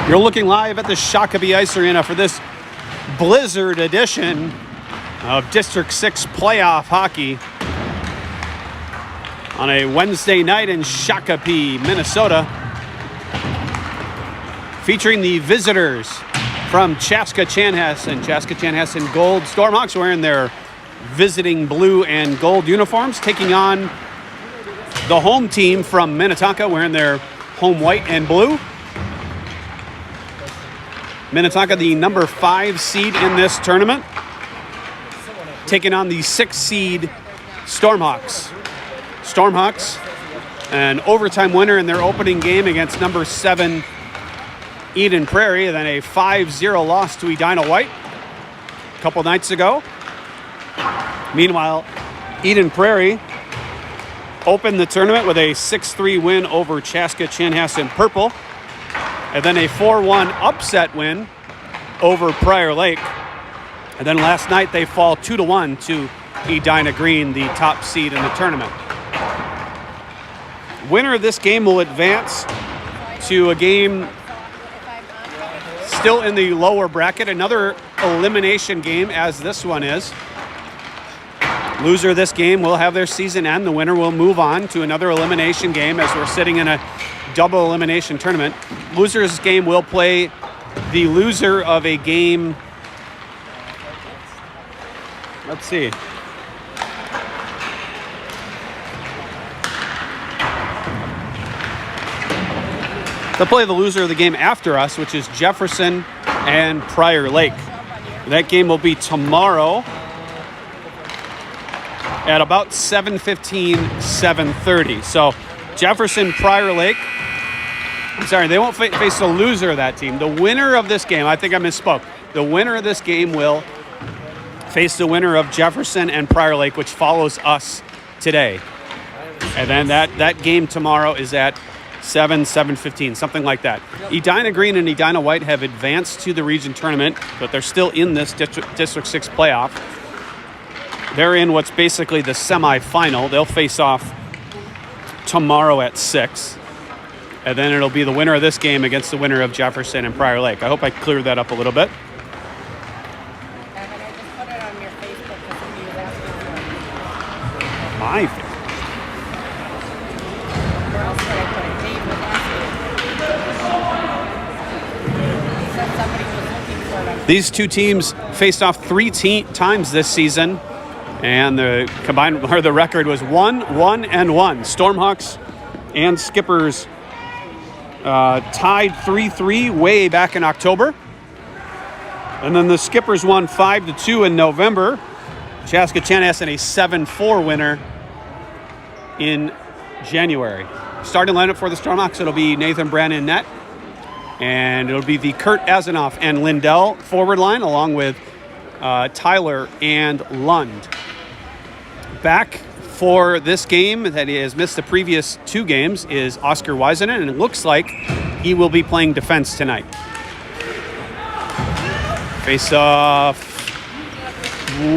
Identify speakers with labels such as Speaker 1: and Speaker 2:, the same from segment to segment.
Speaker 1: You're looking live at the Shakopee Ice Arena for this Blizzard edition of District 6 playoff hockey on a Wednesday night in Shakopee, Minnesota, featuring the visitors from Chaska-Chanhassen. Chaska-Chanhassen Gold Stormhawks wearing their visiting blue and gold uniforms, taking on the home team from Minnetonka wearing their home white and blue. Minnetonka, the number 5 seed in this tournament, taking on the 6 seed Stormhawks. Stormhawks, an overtime winner in their opening game against number 7 Eden Prairie, and then a 5-0 loss to Edina White a couple nights ago. Meanwhile, Eden Prairie opened the tournament with a 6-3 win over Chaska-Chanhassen Purple, and then a 4-1 upset win over Prior Lake. And then last night they fall 2-1 to Edina Green, the top seed in the tournament. Winner of this game will advance to a game still in the lower bracket, another elimination game as this one is. Loser of this game will have their season end. The winner will move on to another elimination game as we're sitting in a double elimination tournament. Loser of this game will play the loser of a game. Let's see. They'll play the loser of the game after us, which is Jefferson and Prior Lake. That game will be tomorrow at about 7:15, 7:30. So Jefferson, Prior Lake, I'm sorry, they won't face the loser of that team. The winner of this game, I think I misspoke. The winner of this game will face the winner of Jefferson and Prior Lake, which follows us today. And then that game tomorrow is at 7:15, something like that. Edina Green and Edina White have advanced to the region tournament, but they're still in this District 6 playoff. They're in what's basically the semifinal. They'll face off tomorrow at 6. And then it'll be the winner of this game against the winner of Jefferson and Prior Lake. I hope I cleared that up a little bit. My favorite. These two teams faced off 3 times this season, and the combined or the record was 1-1-1. Stormhawks and Skippers tied 3-3 way back in October, and then the Skippers won 5-2 in November. Chaska-Chanhassen a 7-4 winner in January. Starting lineup for the Stormhawks, it'll be Nathan Brannon net, and it'll be the Kurt Azanoff and Lindell forward line, along with Tyler and Lund. Back for this game that he has missed the previous 2 games is Oscar Wiseman, and it looks like he will be playing defense tonight. Face off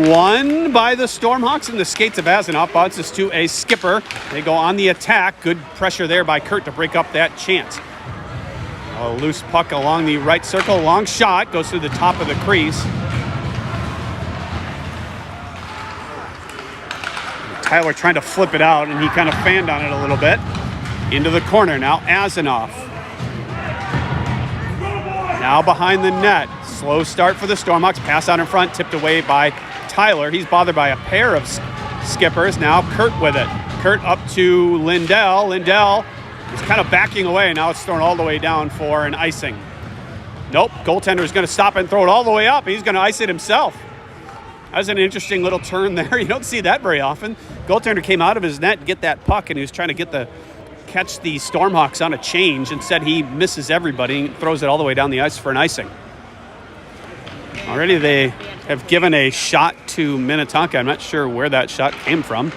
Speaker 1: won by the Stormhawks, and the skates of Azanoff bounces to a Skipper. They go on the attack. Good pressure there by Kurt to break up that chance. A loose puck along the right circle. Long shot goes through the top of the crease. Tyler trying to flip it out, and he kind of fanned on it a little bit. Into the corner now, Azanoff. Now behind the net. Slow start for the Stormhawks. Pass out in front, tipped away by Tyler. He's bothered by a pair of Skippers. Now Kurt with it. Kurt up to Lindell. Lindell is kind of backing away. Now it's thrown all the way down for an icing. Nope, goaltender is going to stop it and throw it all the way up. He's going to ice it himself. That was an interesting little turn there. You don't see that very often. Goaltender came out of his net to get that puck, and he was trying to catch the Stormhawks on a change. Instead, he misses everybody and throws it all the way down the ice for an icing. Already they have given a shot to Minnetonka. I'm not sure where that shot came from.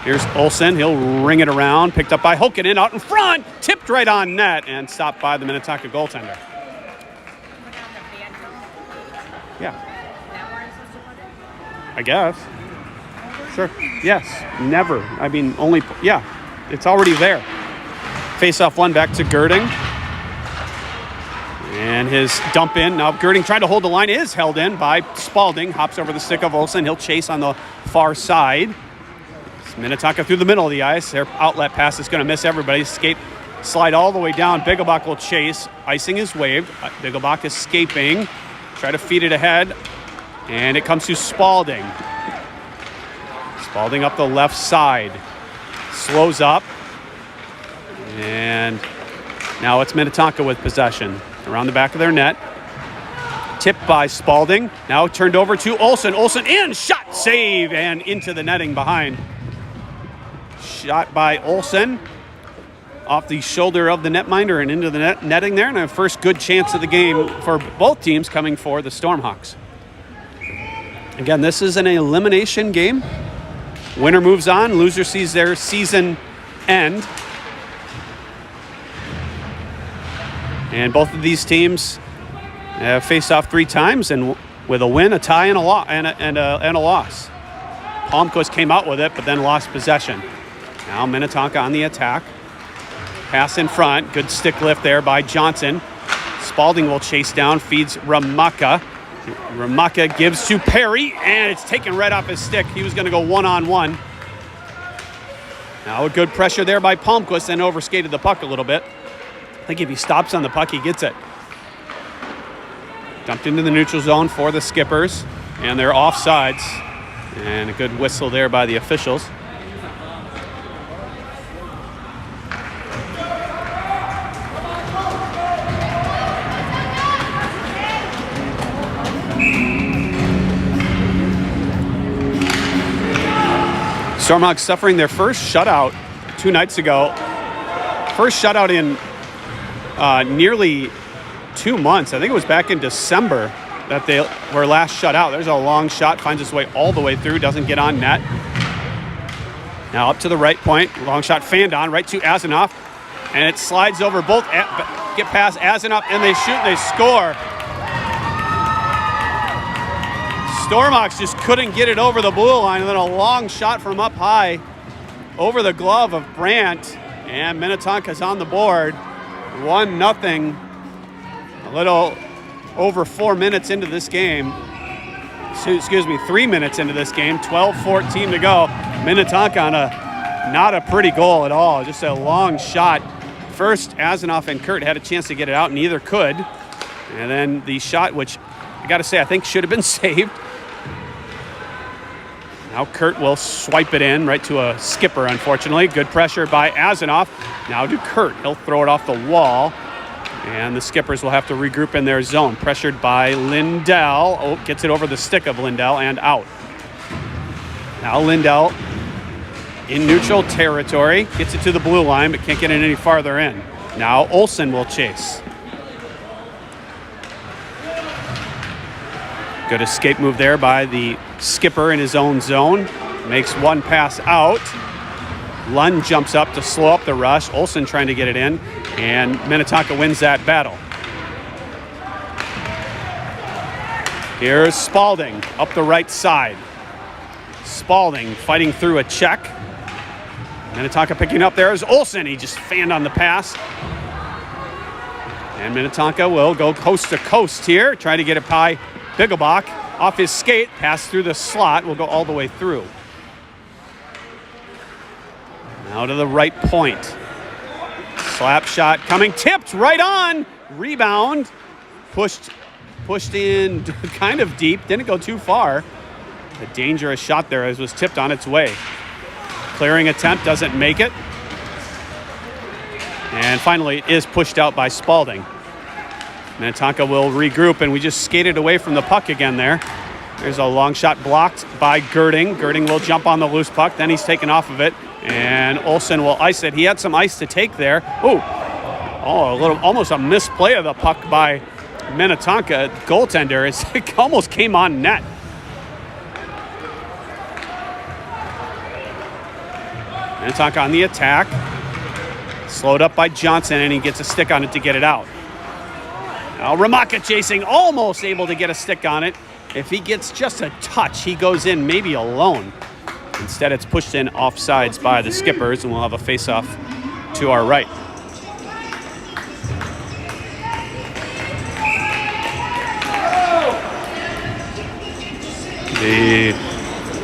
Speaker 1: Here's Olsen. He'll ring it around. Picked up by Hokkinen out in front. Tipped right on net and stopped by the Minnetonka goaltender. Yeah. I guess. Sure. Yes. Never. I mean, only. Yeah. It's already there. Face-off one back to Girding. And his dump in. Now Girding trying to hold the line, is held in by Spalding. Hops over the stick of Olsen. He'll chase on the far side. It's Minnetonka through the middle of the ice. Their outlet pass is going to miss everybody. Skate, slide all the way down. Bigglebach will chase. Icing is waved. Bigglebach escaping. Try to feed it ahead. And it comes to Spalding. Spalding up the left side. Slows up. And now it's Minnetonka with possession. Around the back of their net. Tipped by Spalding. Now turned over to Olsen. Olsen in. Shot. Save. And into the netting behind. Shot by Olsen. Off the shoulder of the netminder and into the netting there. And a first good chance of the game for both teams coming for the Stormhawks. Again, this is an elimination game. Winner moves on. Loser sees their season end. And both of these teams have faced off 3 times, and with a win, a tie, and a loss. Palmquist came out with it, but then lost possession. Now Minnetonka on the attack. Pass in front. Good stick lift there by Johnson. Spalding will chase down, feeds Ramaka. Ramaka gives to Perry, and it's taken right off his stick. He was going to go one-on-one. Now a good pressure there by Palmquist, and overskated the puck a little bit. I think if he stops on the puck, he gets it. Dumped into the neutral zone for the Skippers, and they're offsides. And a good whistle there by the officials. Stormhawks suffering their first shutout 2 nights ago. First shutout in nearly 2 months. I think it was back in December that they were last shut out. There's a long shot, finds its way all the way through, doesn't get on net. Now up to the right point, long shot fanned on, right to Azanoff, and it slides over both, get past Azanoff, and they shoot and they score. Stormhawks just couldn't get it over the blue line, and then a long shot from up high over the glove of Brandt, and Minnetonka's on the board. 1-0, a little over 4 minutes into this game. Excuse me, 3 minutes into this game, 12-14 to go. Minnetonka on not a pretty goal at all, just a long shot. First, Azanoff and Kurt had a chance to get it out, neither could. And then the shot, which I got to say I think should have been saved. Now Kurt will swipe it in right to a skipper, unfortunately. Good pressure by Azanoff. Now to Kurt. He'll throw it off the wall. And the Skippers will have to regroup in their zone. Pressured by Lindell. Oh, gets it over the stick of Lindell and out. Now Lindell in neutral territory. Gets it to the blue line, but can't get it any farther in. Now Olsen will chase. Good escape move there by the skipper in his own zone. Makes one pass out. Lund jumps up to slow up the rush. Olsen trying to get it in, and Minnetonka wins that battle. Here's Spalding up the right side. Spalding fighting through a check. Minnetonka picking up there is Olsen. He just fanned on the pass. And Minnetonka will go coast to coast here, trying to get it by Bigglebach off his skate, pass through the slot, will go all the way through. Now to the right point. Slap shot coming, tipped right on. Rebound, pushed in kind of deep, didn't go too far. A dangerous shot there as was tipped on its way. Clearing attempt, doesn't make it. And finally, it is pushed out by Spalding. Minnetonka will regroup, and we just skated away from the puck again there. There's a long shot blocked by Girding. Girding will jump on the loose puck, then he's taken off of it, and Olsen will ice it. He had some ice to take there. Almost a misplay of the puck by Minnetonka goaltender. It almost came on net. Minnetonka on the attack. Slowed up by Johnson, and he gets a stick on it to get it out. Now Ramaka chasing, almost able to get a stick on it. If he gets just a touch, he goes in maybe alone. Instead, it's pushed in offsides by the Skippers, and we'll have a face-off to our right. The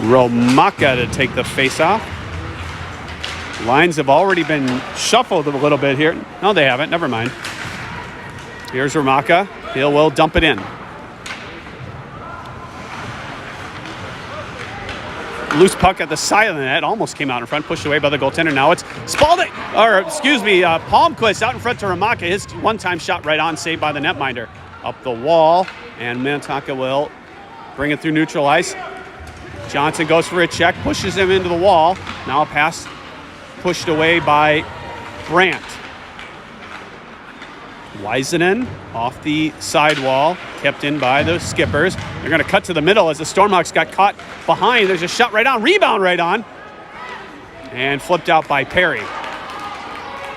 Speaker 1: Romaka to take the face-off. Lines have already been shuffled a little bit here. No, they haven't. Never mind. Here's Romaka. He will dump it in. Loose puck at the side of the net. Almost came out in front. Pushed away by the goaltender. Now it's Spalding. Palmquist out in front to Romaka. His one-time shot right on. Saved by the netminder. Up the wall. And Minnetonka will bring it through neutral ice. Johnson goes for a check. Pushes him into the wall. Now a pass pushed away by Brandt. Weisenen off the sidewall, kept in by the Skippers. They're going to cut to the middle as the Stormhawks got caught behind. There's a shot right on, rebound right on, and flipped out by Perry.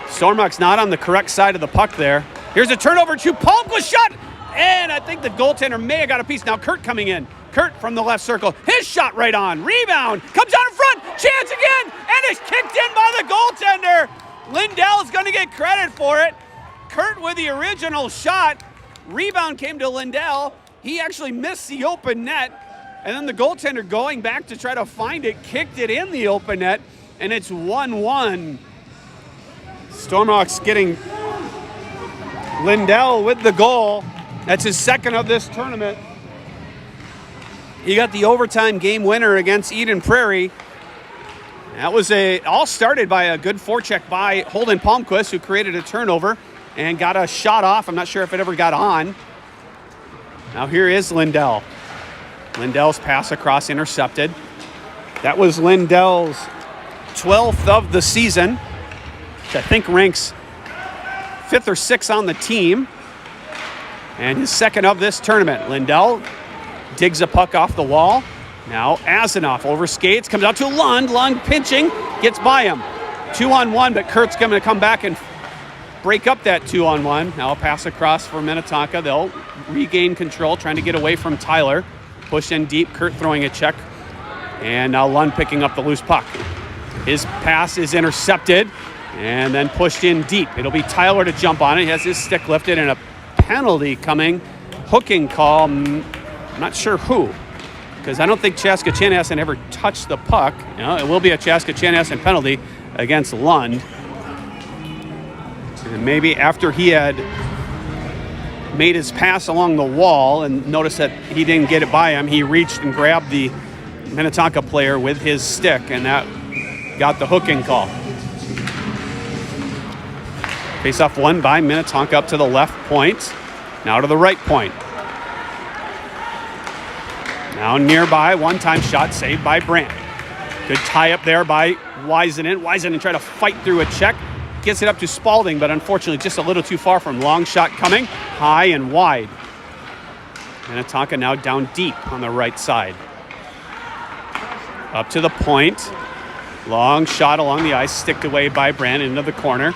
Speaker 1: Stormhawks not on the correct side of the puck there. Here's a turnover to Palmquist shot, and I think the goaltender may have got a piece. Now Kurt coming in. Kurt from the left circle, his shot right on, rebound, comes out in front, chance again, and it's kicked in by the goaltender. Lindell is going to get credit for it. Kurt with the original shot. Rebound came to Lindell. He actually missed the open net. And then the goaltender going back to try to find it, kicked it in the open net. And it's 1-1. Stormhawks getting Lindell with the goal. That's his second of this tournament. He got the overtime game winner against Eden Prairie. That was all started by a good forecheck by Holden Palmquist, who created a turnover and got a shot off. I'm not sure if it ever got on. Now here is Lindell. Lindell's pass across intercepted. That was Lindell's 12th of the season, which I think ranks 5th or 6th on the team. And his second of this tournament. Lindell digs a puck off the wall. Now Azanoff over skates, comes out to Lund. Lund pinching, gets by him. 2-on-1, but Kurt's going to come back and break up that 2-on-1. Now a pass across for Minnetonka. They'll regain control, trying to get away from Tyler. Push in deep, Kurt throwing a check. And now Lund picking up the loose puck. His pass is intercepted and then pushed in deep. It'll be Tyler to jump on it. He has his stick lifted and a penalty coming. Hooking call. I'm not sure who, because I don't think Chaska Chanhassen ever touched the puck. It will be a Chaska Chanhassen penalty against Lund. And maybe after he had made his pass along the wall and noticed that he didn't get it by him, he reached and grabbed the Minnetonka player with his stick, and that got the hooking call. Face-off won by Minnetonka up to the left point. Now to the right point. Now nearby, one-time shot saved by Brandt. Good tie-up there by Weisenen. Weisenen tried to fight through a check. Gets it up to Spalding, but unfortunately just a little too far from. Long shot coming, high and wide. Minnetonka now down deep on the right side. Up to the point. Long shot along the ice, sticked away by Brandt into the corner.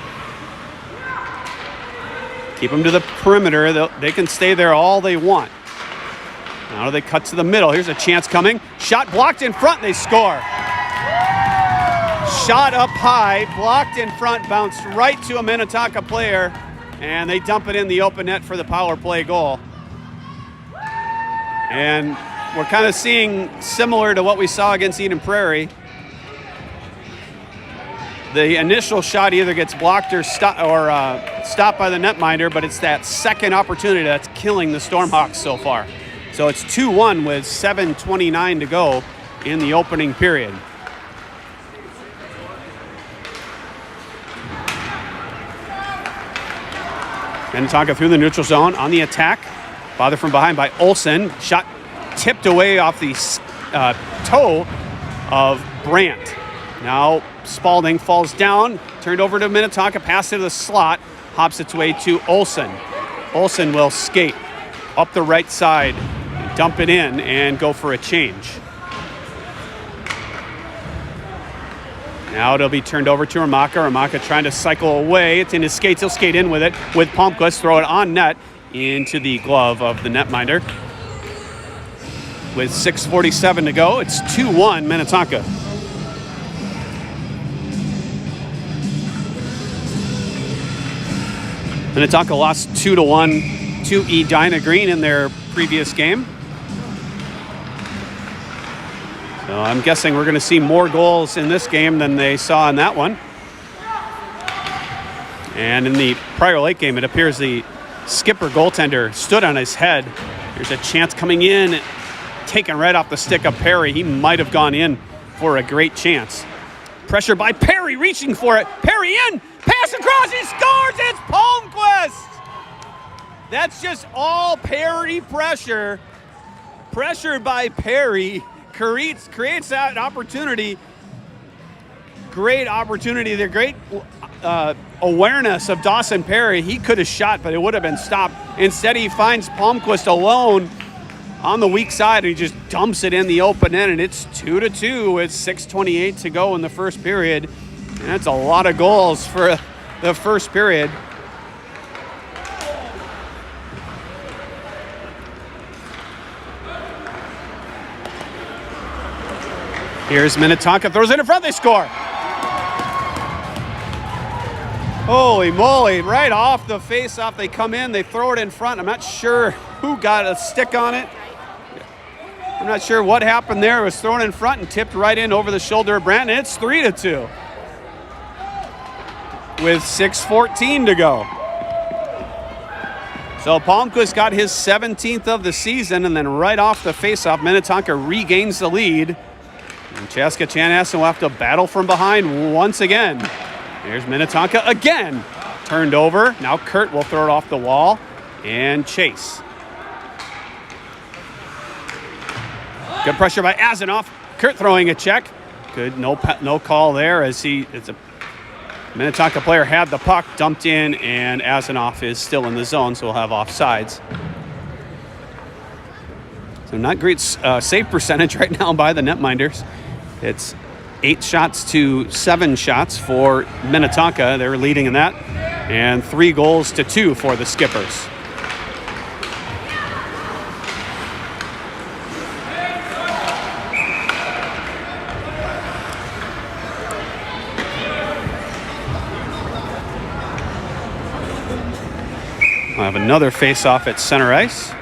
Speaker 1: Keep them to the perimeter. They can stay there all they want. Now they cut to the middle. Here's a chance coming. Shot blocked in front, they score. Shot up high, blocked in front, bounced right to a Minnetonka player, and they dump it in the open net for the power play goal. And we're kind of seeing similar to what we saw against Eden Prairie. The initial shot either gets blocked or stopped by the netminder, but it's that second opportunity that's killing the Stormhawks so far. So it's 2-1 with 7:29 to go in the opening period. Minnetonka through the neutral zone on the attack. Bothered from behind by Olsen. Shot tipped away off the toe of Brandt. Now Spalding falls down, turned over to Minnetonka, pass to the slot, hops its way to Olsen. Olsen will skate up the right side, dump it in, and go for a change. Now it'll be turned over to Romaka. Romaka trying to cycle away. It's in his skates. He'll skate in with it with Palmquist. Throw it on net into the glove of the netminder. With 6:47 to go, it's 2-1 Minnetonka. Minnetonka lost 2-1 to Edina Green in their previous game. So I'm guessing we're going to see more goals in this game than they saw in that one. And in the Prior Lake game, it appears the skipper goaltender stood on his head. There's a chance coming in, taken right off the stick of Perry. He might have gone in for a great chance. Pressure by Perry, reaching for it. Perry in, pass across, he scores, it's Palmquist! That's just all Perry pressure. Pressured by Perry, creates that opportunity. Great opportunity there, great awareness of Dawson Perry. He could have shot, but it would have been stopped. Instead, he finds Palmquist alone on the weak side, and he just dumps it in the open end, and it's 2-2 with 6:28 to go in the first period. And that's a lot of goals for the first period. Here's Minnetonka, throws it in front, they score. Holy moly, right off the face-off, they come in, they throw it in front. I'm not sure who got a stick on it. I'm not sure what happened there. It was thrown in front and tipped right in over the shoulder of Brandon. It's 3-2 with 6:14 to go. So Palmquist got his 17th of the season, and then right off the face-off, Minnetonka regains the lead. And Chaska Chanhassen will have to battle from behind once again. Here's Minnetonka again. Turned over. Now Kurt will throw it off the wall and chase. Good pressure by Azanoff. Kurt throwing a check. Good, no call there as it's a Minnetonka player had the puck, dumped in, and Azanoff is still in the zone, so we'll have offsides. So not great save percentage right now by the netminders. It's 8 shots to 7 shots for Minnetonka. They're leading in that. And 3 goals to 2 for the Skippers. We'll have another face-off at center ice.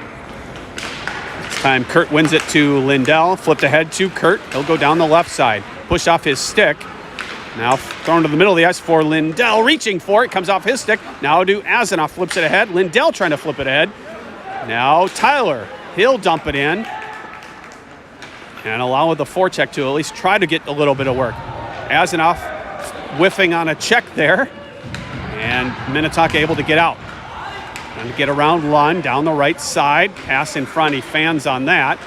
Speaker 1: This time Kurt wins it to Lindell. Flipped ahead to Kurt. He'll go down the left side. Push off his stick. Now thrown to the middle of the ice for Lindell. Reaching for it. Comes off his stick. Now to Azanoff. Flips it ahead. Lindell trying to flip it ahead. Now Tyler. He'll dump it in. And allow the forecheck to at least try to get a little bit of work. Azanoff whiffing on a check there. And Minnetonka able to get out. Trying to get around Lund down the right side. Pass in front. He fans on that.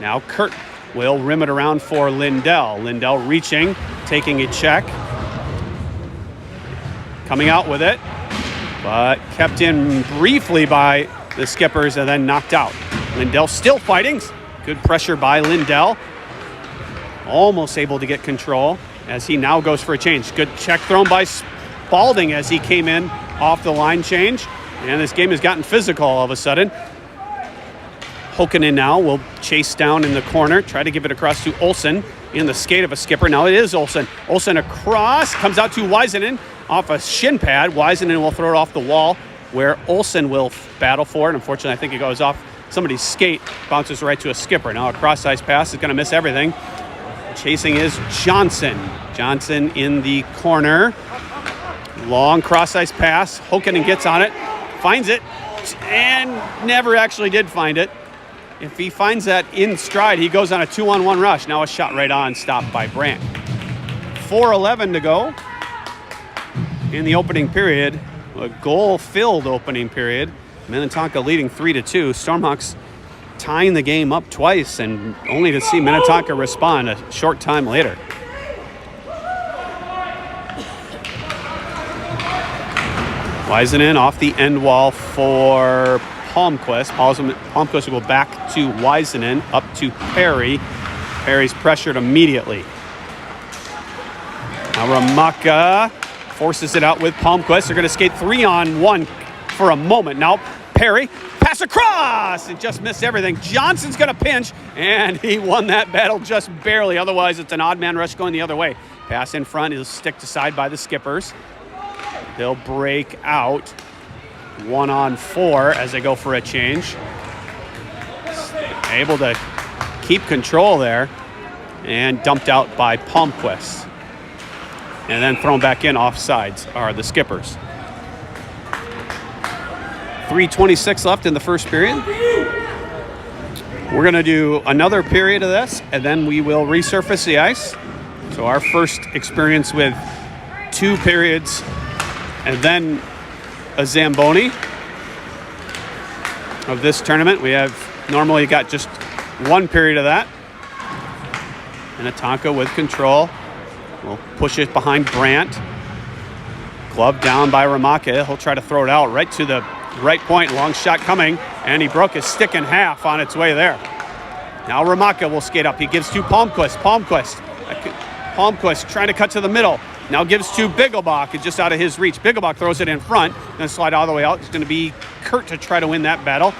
Speaker 1: Now Kurt will rim it around for Lindell. Lindell reaching, taking a check. Coming out with it, but kept in briefly by the Skippers and then knocked out. Lindell still fighting. Good pressure by Lindell. Almost able to get control as he now goes for a change. Good check thrown by Spalding as he came in off the line change. And this game has gotten physical all of a sudden. Hokkanen now will chase down in the corner, try to give it across to Olsen in the skate of a Skipper. Now it is Olsen. Olsen across, comes out to Weisenen off a shin pad. Weisenen will throw it off the wall where Olsen will battle for it. Unfortunately, I think it goes off somebody's skate, bounces right to a Skipper. Now a cross-ice pass is going to miss everything. Chasing is Johnson. Johnson in the corner. Long cross-ice pass. Hokkanen gets on it, finds it, and never actually did find it. If he finds that in stride, he goes on a 2-on-1 rush. Now a shot right on, stopped by Brandt. 4:11 to go in the opening period. A goal-filled opening period. Minnetonka leading 3-2. Stormhawks tying the game up twice, and only to see Minnetonka respond a short time later. Weisenen off the end wall for Palmquist. Palmquist will go back to Weisenen, up to Perry. Perry's pressured immediately. Now Ramaka forces it out with Palmquist. They're going to skate 3-on-1 for a moment. Now Perry, pass across, and just missed everything. Johnson's going to pinch, and he won that battle just barely. Otherwise, it's an odd man rush going the other way. Pass in front is sticked aside by the Skippers. They'll break out 1-on-4 as they go for a change. Able to keep control there. and dumped out by Palmquist. And then thrown back in offsides are the Skippers. 3:26 left in the first period. We're going to do another period of this, and then we will resurface the ice. So our first experience with 2 periods and then a Zamboni of this tournament. We have normally got just 1 period of that. Minnetonka with control. We'll push it behind Brandt. Glove down by Ramaka. He'll try to throw it out right to the right point. Long shot coming, and he broke his stick in half on its way there. Now Ramaka will skate up. He gives to Palmquist. Palmquist trying to cut to the middle. Now gives to Bigglebach. It's just out of his reach. Bigglebach throws it in front. Going to slide all the way out. It's going to be Kurt to try to win that battle.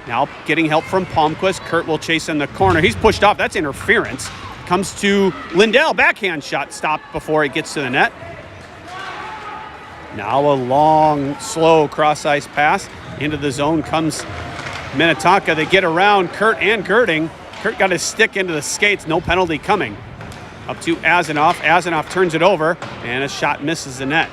Speaker 1: Now getting help from Palmquist. Kurt will chase in the corner. He's pushed off. That's interference. Comes to Lindell. Backhand shot stopped before it gets to the net. Now a long, slow cross-ice pass. Into the zone comes Minnetonka. They get around Kurt and Girding. Kurt got his stick into the skates. No penalty coming. Up to Azanoff. Azanoff turns it over, and a shot misses the net.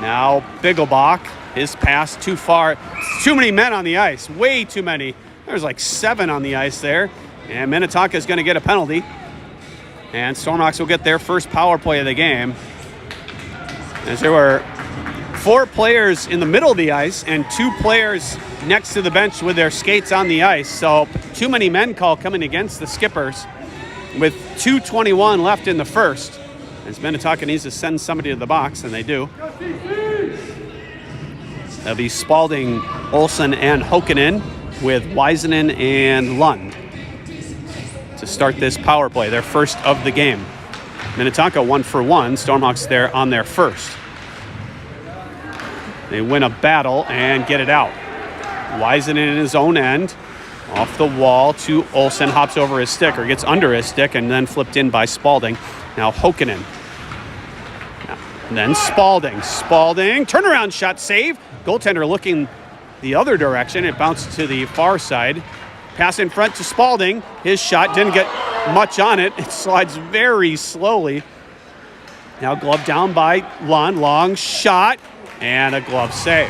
Speaker 1: Now Bigglebach. His pass too far. Too many men on the ice. Way too many. There's like 7 on the ice there. And Minnetonka is going to get a penalty. And Stormhawks will get their first power play of the game. As there were 4 players in the middle of the ice and 2 players next to the bench with their skates on the ice. So too many men call coming against the Skippers with 2:21 left in the first. As Minnetonka needs to send somebody to the box, and they do. That'll be Spalding, Olsen, and Hokkinen with Weisenen and Lund to start this power play, their first of the game. Minnetonka 1 for 1. Stormhawks there on their first. They win a battle and get it out. Weisenen in his own end. Off the wall to Olsen. Hops over his stick, or gets under his stick, and then flipped in by Spalding. Now Hokkinen. And then Spalding. Spalding. Turnaround shot save. Goaltender looking the other direction. It bounced to the far side. Pass in front to Spalding. His shot didn't get much on it. It slides very slowly. Now glove down by Lund. Long shot and a glove save.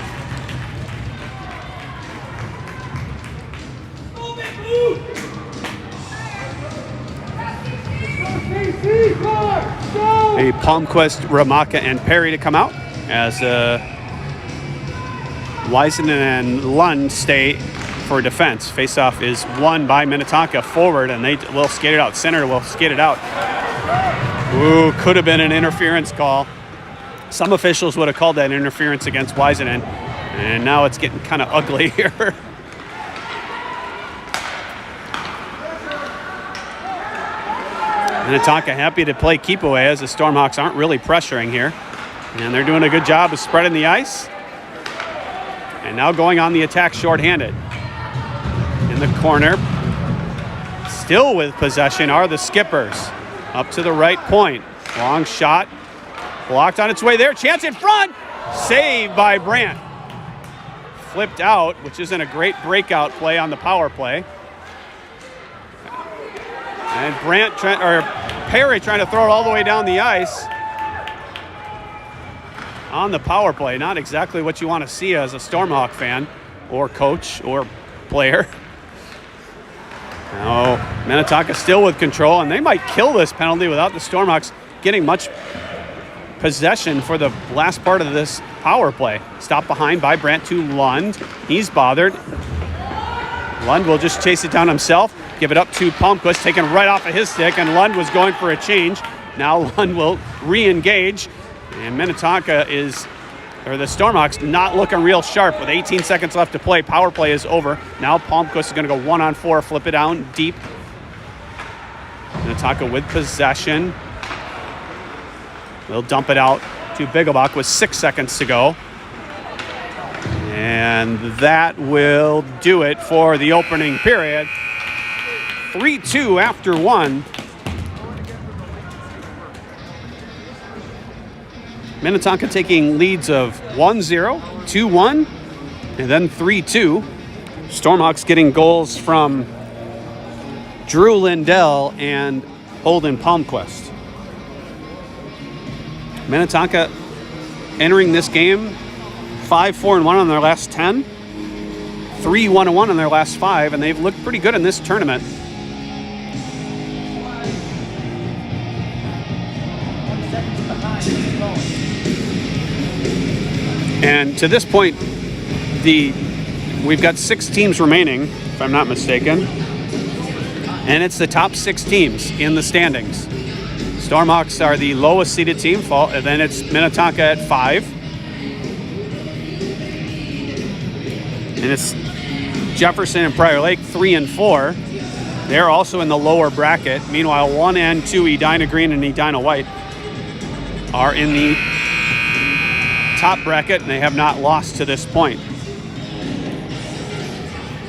Speaker 1: A Palmquist, Ramaka, and Perry to come out as Weisenen and Lund stay for defense. Faceoff is won by Minnetonka forward, and they will skate it out. Center will skate it out. Ooh, could have been an interference call. Some officials would have called that interference against Weisenen, and now it's getting kind of ugly here. Minnetonka happy to play keep away as the Stormhawks aren't really pressuring here. And they're doing a good job of spreading the ice. And now going on the attack shorthanded. In the corner, still with possession are the Skippers. Up to the right point. Long shot. Blocked on its way there. Chance in front. Saved by Brandt. Flipped out, which isn't a great breakout play on the power play. And Perry trying to throw it all the way down the ice on the power play. Not exactly what you want to see as a Stormhawk fan or coach or player. Now, Minnetonka still with control, and they might kill this penalty without the Stormhawks getting much possession for the last part of this power play. Stopped behind by Brandt to Lund. He's bothered. Lund will just chase it down himself. Give it up to Palmquist, taken right off of his stick, and Lund was going for a change. Now Lund will re-engage, and Minnetonka the Stormhawks not looking real sharp with 18 seconds left to play. Power play is over. Now Palmquist is going to go 1-on-4, flip it down deep. Minnetonka with possession. They'll dump it out to Bigglebach with 6 seconds to go. And that will do it for the opening period. 3-2 after 1. Minnetonka taking leads of 1-0, 2-1, and then 3-2. Stormhawks getting goals from Drew Lindell and Holden Palmquist. Minnetonka entering this game 5-4-1 on their last 10, 3-1-1 on their last 5, and they've looked pretty good in this tournament. And to this point, we've got 6 teams remaining, if I'm not mistaken, and it's the top 6 teams in the standings. Stormhawks are the lowest seeded team, and then it's Minnetonka at 5. And it's Jefferson and Prior Lake 3 and 4. They're also in the lower bracket. Meanwhile, 1 and 2, Edina Green and Edina White, are in the top bracket, and they have not lost to this point.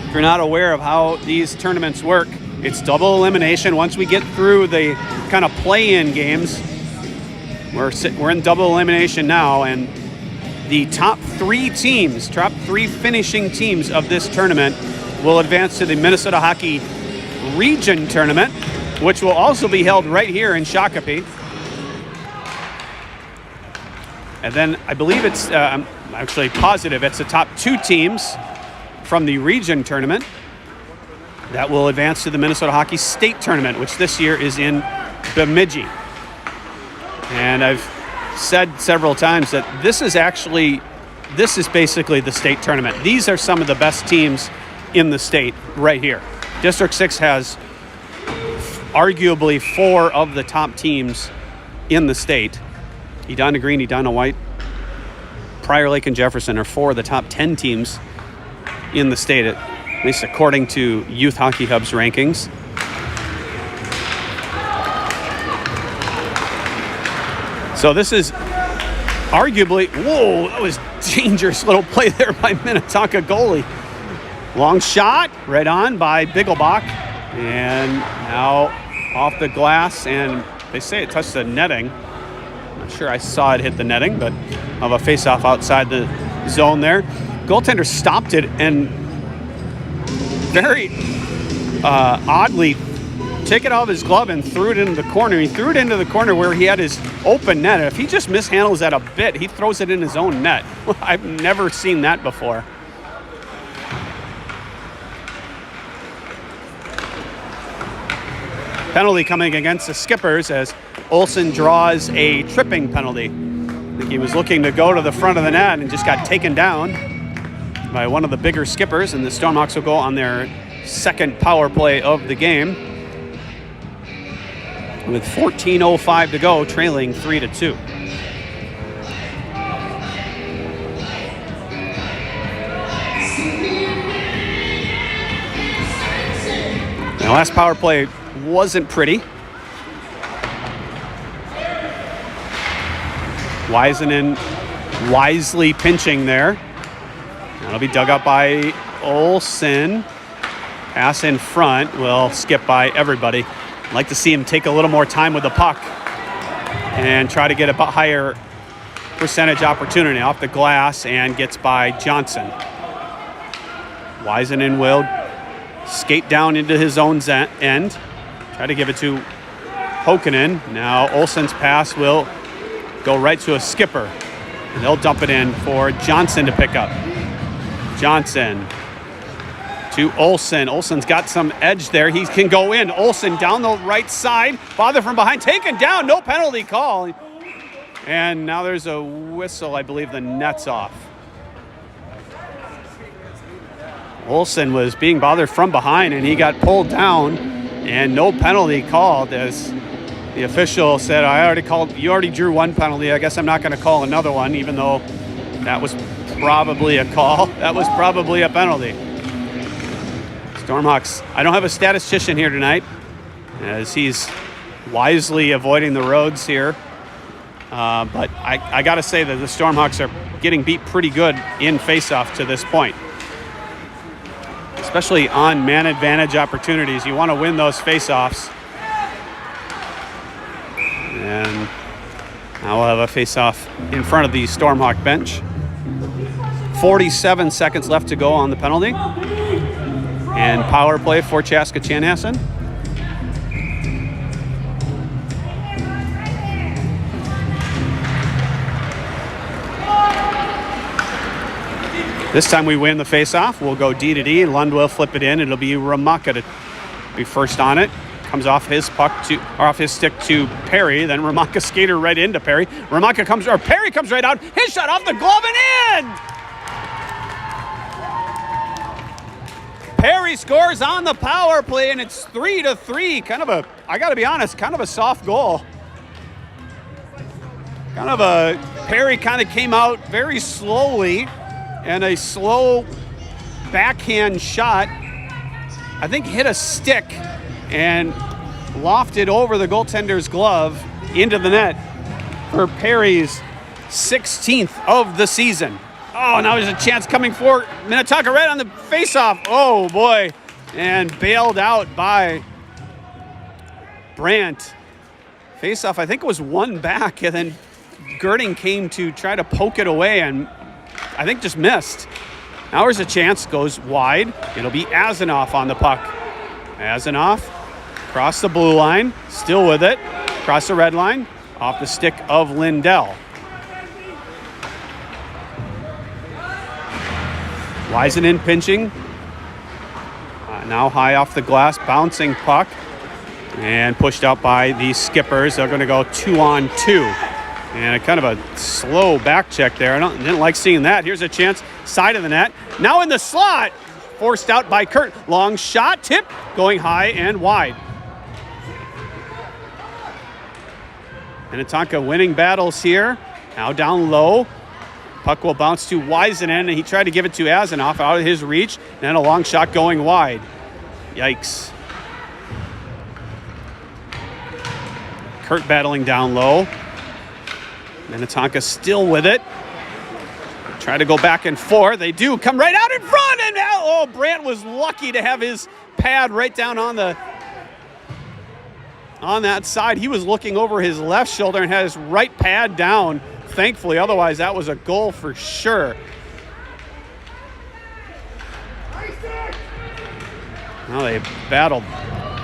Speaker 1: If you're not aware of how these tournaments work, it's double elimination. Once we get through the kind of play-in games, we're in double elimination now, and the top 3 finishing teams of this tournament will advance to the Minnesota Hockey Region Tournament, which will also be held right here in Shakopee. And then I believe I'm actually positive it's the top 2 teams from the Region Tournament that will advance to the Minnesota Hockey State Tournament, which this year is in Bemidji. And I've said several times that this is basically the state tournament. These are some of the best teams in the state right here. District 6 has arguably 4 of the top teams in the state. Edina Green, Edina White, Prior Lake, and Jefferson are 4 of the top 10 teams in the state, at least according to Youth Hockey Hub's rankings. So this is arguably, whoa, that was dangerous little play there by Minnetonka goalie. Long shot, right on by Bigglebach, and now off the glass, and they say it touched the netting. Not sure I saw it hit the netting, but of a face-off outside the zone there. Goaltender stopped it and very oddly took it out of his glove and threw it into the corner. He threw it into the corner where he had his open net. If he just mishandles that a bit, he throws it in his own net. I've never seen that before. Penalty coming against the Skippers as Olsen draws a tripping penalty. I think he was looking to go to the front of the net and just got taken down by one of the bigger Skippers, and the Stormhawks will go on their second power play of the game with 14:05 to go, trailing 3-2. The last power play wasn't pretty. Wiseman wisely pinching there. That'll be dug up by Olsen. Pass in front will skip by everybody. I'd like to see him take a little more time with the puck and try to get a higher percentage opportunity off the glass, and gets by Johnson. Wiseman will skate down into his own end. Try to give it to Hokanen. Now Olsen's pass will go right to a Skipper, and they'll dump it in for Johnson to pick up. Johnson to Olsen. Olsen's got some edge there. He can go in. Olsen down the right side. Father from behind, taken down. No penalty call. And now there's a whistle. I believe the net's off. Olsen was being bothered from behind, and he got pulled down, and no penalty called, as the official said, you already drew one penalty. I guess I'm not going to call another one, even though that was probably a call. That was probably a penalty. Stormhawks, I don't have a statistician here tonight, as he's wisely avoiding the roads here. But I got to say that the Stormhawks are getting beat pretty good in faceoff to this point. Especially on man advantage opportunities. You want to win those faceoffs. And now we'll have a face-off in front of the Stormhawk bench. 47 seconds left to go on the penalty. And power play for Chaska Chanhassen. This time we win the face-off. We'll go D to D. Lund will flip it in. It'll be Ramaka to be first on it. Comes off his stick to Perry. Then Ramaka skater right into Perry. Perry comes right out. His shot off the glove and in! Perry scores on the power play, and it's 3-3. I gotta be honest, kind of a soft goal. Perry kind of came out very slowly, and a slow backhand shot, I think, hit a stick and lofted over the goaltender's glove into the net for Perry's 16th of the season. Oh, now there's a chance coming for Minnetonka right on the faceoff. Oh, boy. And bailed out by Brandt. Faceoff, I think it was one back, and then Girding came to try to poke it away and I think just missed. Now there's a chance, goes wide. It'll be Azanoff on the puck. Azanoff across the blue line, still with it. Across the red line, off the stick of Lindell. Wisenin pinching. Now high off the glass, bouncing puck. And pushed out by the Skippers. They're going to go 2-on-2. And a kind of a slow back check there. I didn't like seeing that. Here's a chance, side of the net. Now in the slot, forced out by Kurt. Long shot, tip, going high and wide. Minnetonka winning battles here. Now down low. Puck will bounce to Wisenin, and he tried to give it to Azanoff out of his reach. Then a long shot going wide. Yikes. Kurt battling down low. Minnetonka still with it. Try to go back and forth. They do come right out in front, and now, Brandt was lucky to have his pad right down on that side. He was looking over his left shoulder and had his right pad down, thankfully. Otherwise, that was a goal for sure. Now they battled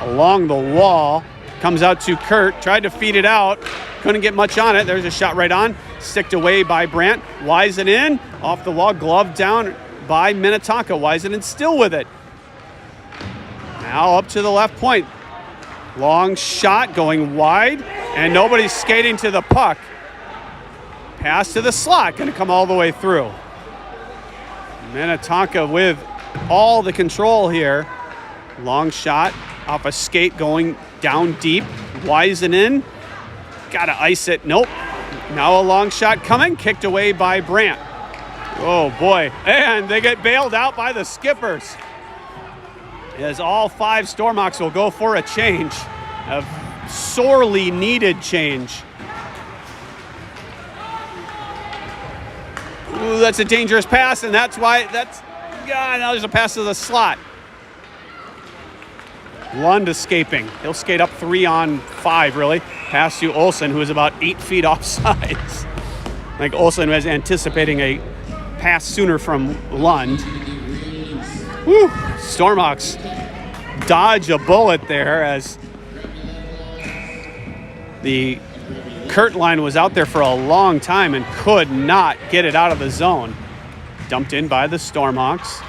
Speaker 1: along the wall. Comes out to Kurt, tried to feed it out. Couldn't get much on it. There's a shot right on. Sticked away by Brandt. Wisenin off the wall, glove down by Minnetonka. Wisenin still with it. Now up to the left point. Long shot going wide, and nobody's skating to the puck. Pass to the slot, going to come all the way through. Minnetonka with all the control here. Long shot off a skate going down deep. Wisenin. Got to ice it. Nope. Now a long shot coming. Kicked away by Brandt. Oh, boy. And they get bailed out by the Skippers. As all five Stormhawks will go for a change. A sorely needed change. Ooh, that's a dangerous pass, and now there's a pass to the slot. Lund escaping. He'll skate up 3-on-5, really. Pass to Olsen, who is about 8 feet offsides. I think Olsen was anticipating a pass sooner from Lund. Woo! Stormhawks dodge a bullet there as the Kurt line was out there for a long time and could not get it out of the zone. Dumped in by the Stormhawks.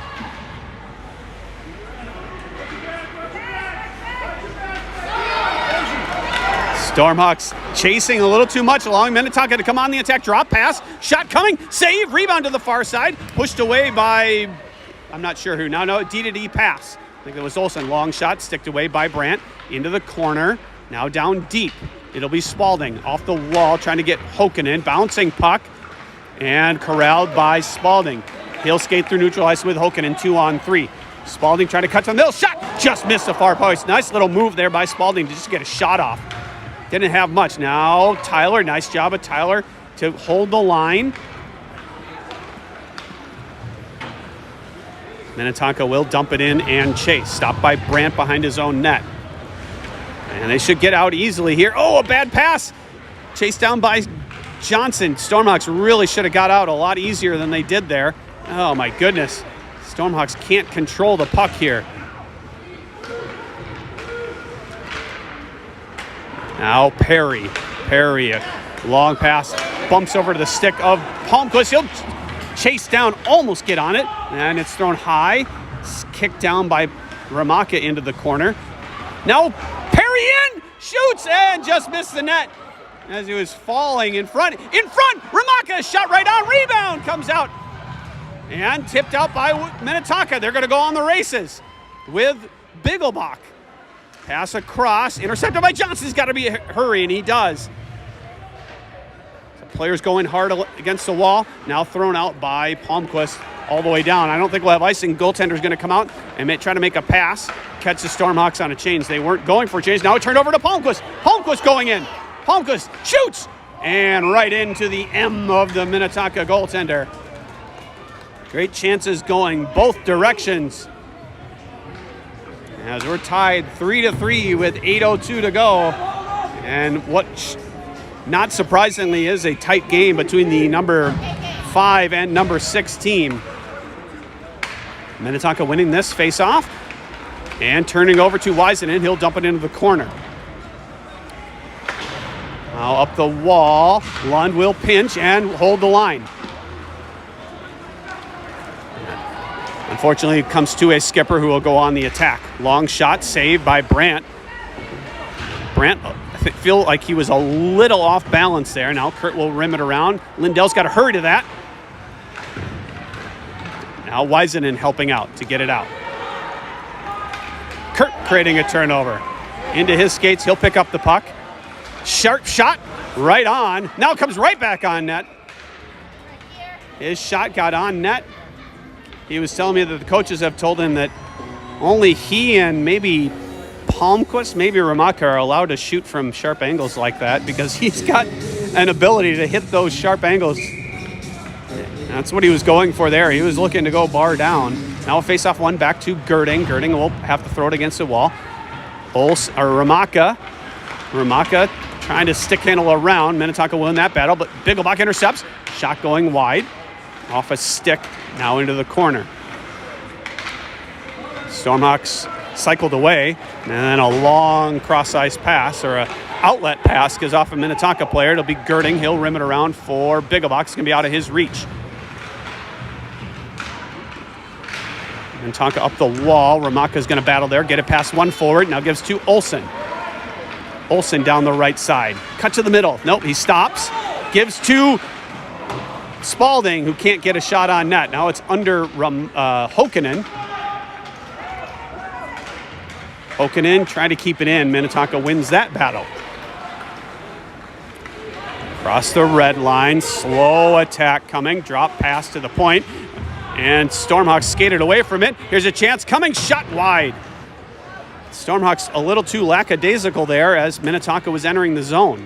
Speaker 1: Stormhawks chasing a little too much along. Minnetonka to come on the attack. Drop pass. Shot coming. Save. Rebound to the far side. Pushed away by, I'm not sure who. No, D-to-D pass. I think it was Olsen. Long shot. Sticked away by Brandt. Into the corner. Now down deep. It'll be Spalding. Off the wall. Trying to get Hokanen. Bouncing puck. And corralled by Spalding. He'll skate through neutral ice with Hokanen. 2-on-3. Spalding trying to cut to the middle. Shot. Just missed the far post. Nice little move there by Spalding to just get a shot off. Didn't have much. Now Tyler, nice job of Tyler to hold the line. Minnetonka will dump it in and chase. Stopped by Brandt behind his own net. And they should get out easily here. Oh, a bad pass. Chased down by Johnson. Stormhawks really should have got out a lot easier than they did there. Oh my goodness. Stormhawks can't control the puck here. Now Perry, a long pass, bumps over to the stick of Palmquist. He'll chase down, almost get on it, and it's thrown high. It's kicked down by Ramaka into the corner. Now Perry in, shoots, and just missed the net as he was falling in front. Ramaka, shot right on, rebound, comes out. And tipped out by Minnetonka. They're going to go on the races with Bigglebach. Pass across, intercepted by Johnson. He's got to be a hurry, and he does. So players going hard against the wall. Now thrown out by Palmquist all the way down. I don't think we'll have icing. Goaltender's going to come out and try to make a pass. Catch the Stormhawks on a change. They weren't going for a change. Now it turned over to Palmquist. Palmquist going in. Palmquist shoots. And right into the M of the Minnetonka goaltender. Great chances going both directions. As we're tied 3-3 with 8:02 to go. And what not surprisingly is a tight game between the number 5 and number 6 team. Minnetonka winning this face-off and turning over to Wisenen. He'll dump it into the corner. Now up the wall, Lund will pinch and hold the line. Unfortunately, it comes to a skipper who will go on the attack. Long shot saved by Brandt. Brandt, I feel like he was a little off balance there. Now Kurt will rim it around. Lindell's got to hurry to that. Now Wisenen helping out to get it out. Kurt creating a turnover. Into his skates, he'll pick up the puck. Sharp shot, right on. Now it comes right back on net. His shot got on net. He was telling me that the coaches have told him that only he and maybe Palmquist, maybe Ramaka are allowed to shoot from sharp angles like that because he's got an ability to hit those sharp angles. That's what he was going for there. He was looking to go bar down. Now a face-off one back to Girding. Girding will have to throw it against the wall. Ramaka trying to stick handle around. Minnetonka will win that battle, but Bigglebach intercepts. Shot going wide. Off a stick, now into the corner. Stormhawks cycled away, and then a long cross-ice pass, or an outlet pass, goes off a Minnetonka player. It'll be Girding. He'll rim it around for Bigglebach. It's going to be out of his reach. Minnetonka up the wall. Ramaka's going to battle there, get it past one forward. Now gives to Olsen. Olsen down the right side. Cut to the middle. Nope, he stops. Gives to Spalding, who can't get a shot on net. Now it's under Hokkinen. Hokkinen trying to keep it in. Minnetonka wins that battle. Across the red line. Slow attack coming. Drop pass to the point. And Stormhawks skated away from it. Here's a chance coming. Shot wide. Stormhawks a little too lackadaisical there as Minnetonka was entering the zone.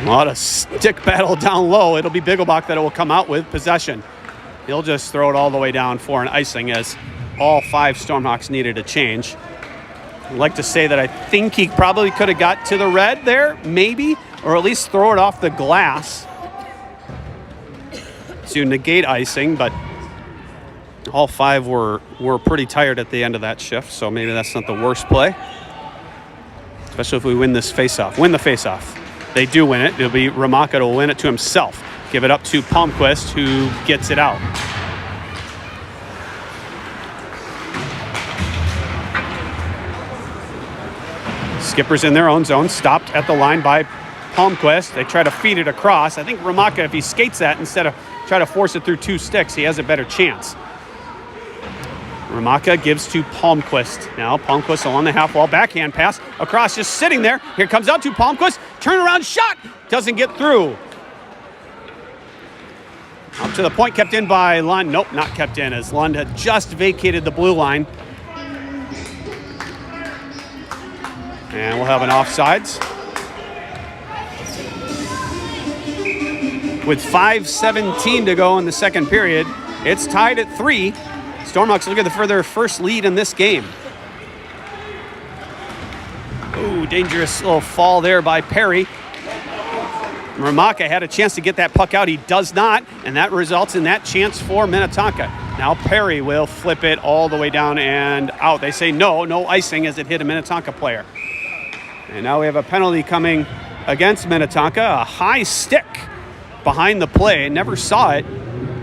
Speaker 1: A lot of stick battle down low. It'll be Bigglebach that it will come out with possession. He'll just throw it all the way down for an icing as all 5 Stormhawks needed a change. I'd like to say that I think he probably could have got to the red there, maybe, or at least throw it off the glass to negate icing, but all 5 were pretty tired at the end of that shift, so maybe that's not the worst play, especially if we win this face-off. Win the face-off. They do win it. It'll be Ramaka to win it to himself. Give it up to Palmquist, who gets it out. Skippers in their own zone, stopped at the line by Palmquist. They try to feed it across. I think Ramaka, if he skates that instead of try to force it through 2 sticks, he has a better chance. Ramaka gives to Palmquist. Now Palmquist along the half wall, backhand pass across, just sitting there. Here comes out to Palmquist. Turnaround shot, doesn't get through. Up to the point, kept in by Lund. Nope, not kept in, as Lund had just vacated the blue line. And we'll have an offsides. With 5:17 to go in the second period, it's tied at 3. Stormhawks looking for their first lead in this game. Ooh, dangerous little fall there by Perry. Ramaka had a chance to get that puck out. He does not, and that results in that chance for Minnetonka. Now Perry will flip it all the way down and out. They say no icing as it hit a Minnetonka player. And now we have a penalty coming against Minnetonka, a high stick behind the play. Never saw it.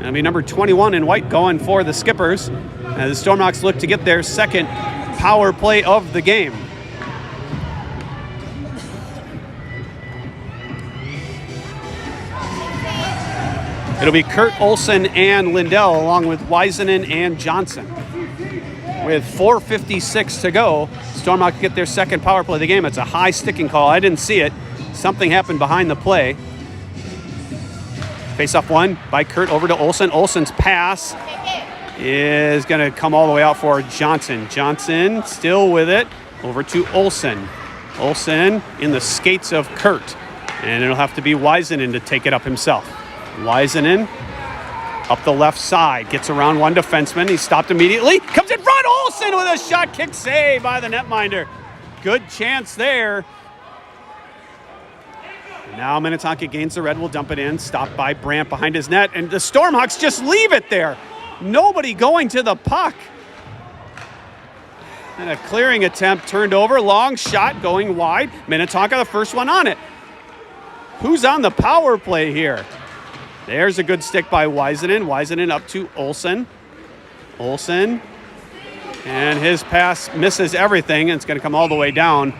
Speaker 1: It'll be number 21 in white going for the Skippers as the Stormhawks look to get their second power play of the game. It'll be Kurt, Olsen, and Lindell along with Weisenen and Johnson. With 4:56 to go, Stormhawks get their second power play of the game. It's a high sticking call. I didn't see it. Something happened behind the play. Face-off one by Kurt over to Olsen. Olsen's pass is going to come all the way out for Johnson. Johnson still with it. Over to Olsen. Olsen in the skates of Kurt. And it'll have to be Weisenen to take it up himself. Weisenen up the left side. Gets around one defenseman. He's stopped immediately. Comes in front. Olsen with a shot kick save by the netminder. Good chance there. Now Minnetonka gains the red, will dump it in, stopped by Brandt behind his net, and the Stormhawks just leave it there. Nobody going to the puck. And a clearing attempt turned over, long shot going wide. Minnetonka the first one on it. Who's on the power play here? There's a good stick by Weisenen. Weisenen up to Olsen. Olsen, and his pass misses everything, and it's going to come all the way down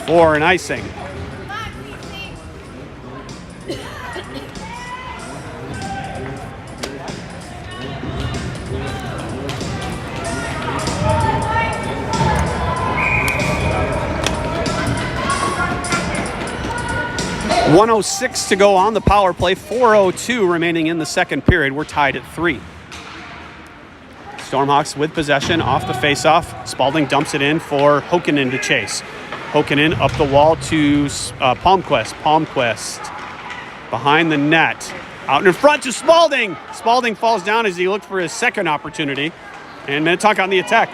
Speaker 1: for an icing. .106 to go on the power play, 4:02 remaining in the second period. We're tied at 3. Stormhawks with possession off the faceoff. Spalding dumps it in for Hokkinen to chase. Hokkinen up the wall to Palmquist. Palmquist behind the net. Out in front to Spalding. Spalding falls down as he looked for his second opportunity. And Minnetonka on the attack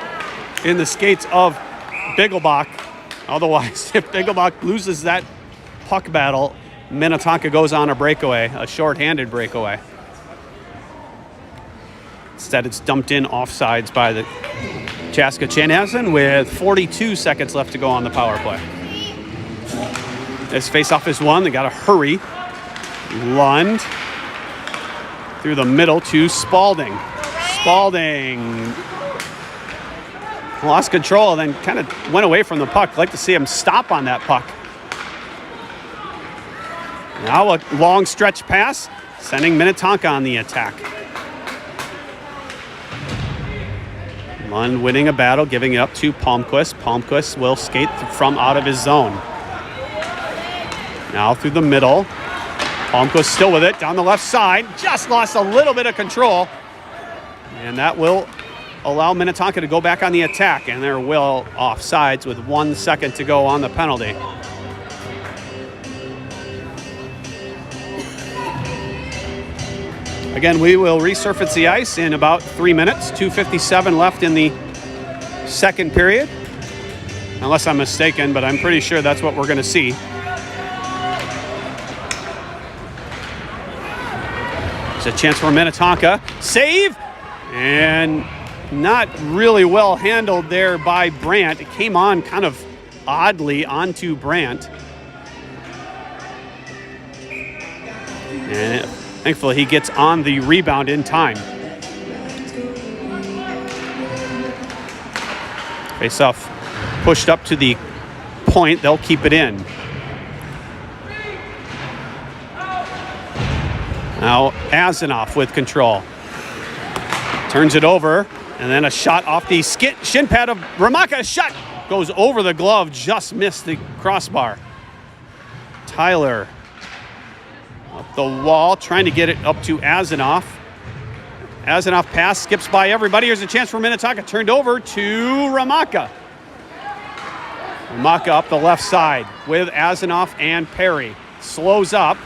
Speaker 1: in the skates of Biggelbach. Otherwise, if Biggelbach loses that puck battle, Minnetonka goes on a breakaway, a short-handed breakaway. Instead, it's dumped in offsides by the Chaska Chanhassen with 42 seconds left to go on the power play. This face-off is won. They got to hurry. Lund through the middle to Spalding. Spalding lost control, then kind of went away from the puck. I'd like to see him stop on that puck. Now a long stretch pass, sending Minnetonka on the attack. Lund winning a battle, giving it up to Palmquist. Palmquist will skate from out of his zone. Now through the middle. Palmquist still with it, down the left side. Just lost a little bit of control. And that will allow Minnetonka to go back on the attack. And they're well offsides with 1 second to go on the penalty. Again, we will resurface the ice in about 3 minutes. 2:57 left in the second period. Unless I'm mistaken, but I'm pretty sure that's what we're going to see. There's a chance for Minnetonka. Save! And not really well handled there by Brandt. It came on kind of oddly onto Brandt. And thankfully, he gets on the rebound in time. Face-off pushed up to the point. They'll keep it in. Now Azanoff with control. Turns it over, and then a shot off the shin pad of Ramaka. Shot goes over the glove, just missed the crossbar. Tyler up the wall, trying to get it up to Azanoff. Azanoff pass, skips by everybody. Here's a chance for Minnetonka. Turned over to Ramaka. Ramaka up the left side with Azanoff and Perry. Slows up,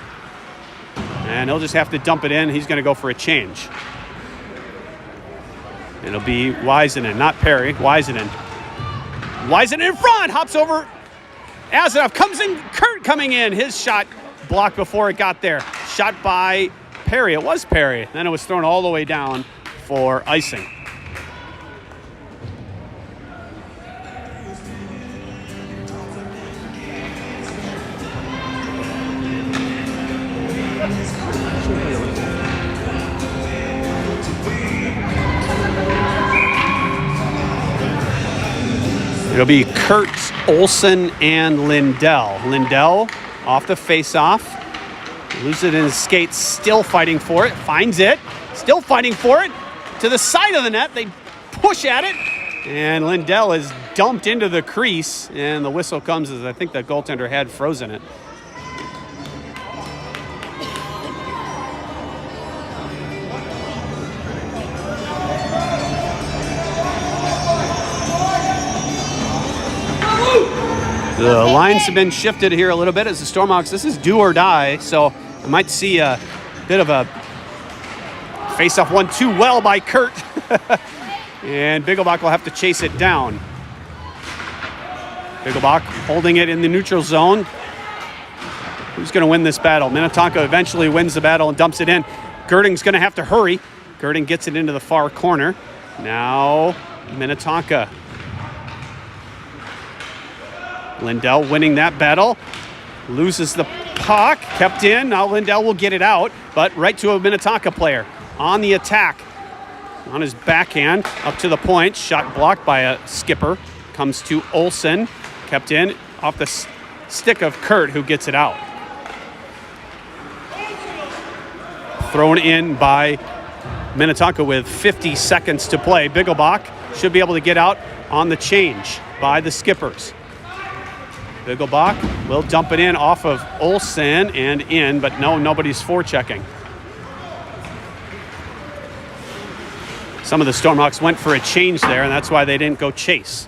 Speaker 1: and he'll just have to dump it in. He's going to go for a change. It'll be Weisenen, not Perry. Weisenen. Weisenen in front, hops over. Azanoff comes in, Kurt coming in. His shot blocked before it got there. Shot by Perry? It was Perry. Then it was thrown all the way down for icing. It'll be Kurtz, Olsen, and Lindell. Lindell off the face-off. Loses it in his skates, still fighting for it. Finds it, still fighting for it. To the side of the net, they push at it. And Lindell is dumped into the crease. And the whistle comes as I think the goaltender had frozen it. The lines have been shifted here a little bit as the Stormhawks. This is do or die, so I might see a bit of a face-off one too well by Kurt. And Bigglebach will have to chase it down. Bigglebach holding it in the neutral zone. Who's going to win this battle? Minnetonka eventually wins the battle and dumps it in. Girding's going to have to hurry. Girding gets it into the far corner. Now Minnetonka. Lindell winning that battle. Loses the puck. Kept in. Now Lindell will get it out, but right to a Minnetonka player. On the attack. On his backhand. Up to the point. Shot blocked by a skipper. Comes to Olsen. Kept in. Off the stick of Kurt, who gets it out. Thrown in by Minnetonka with 50 seconds to play. Bigglebach should be able to get out on the change by the skippers. Bigglebach will dump it in off of Olsen and in, but nobody's forechecking. Some of the Stormhawks went for a change there, and that's why they didn't go chase.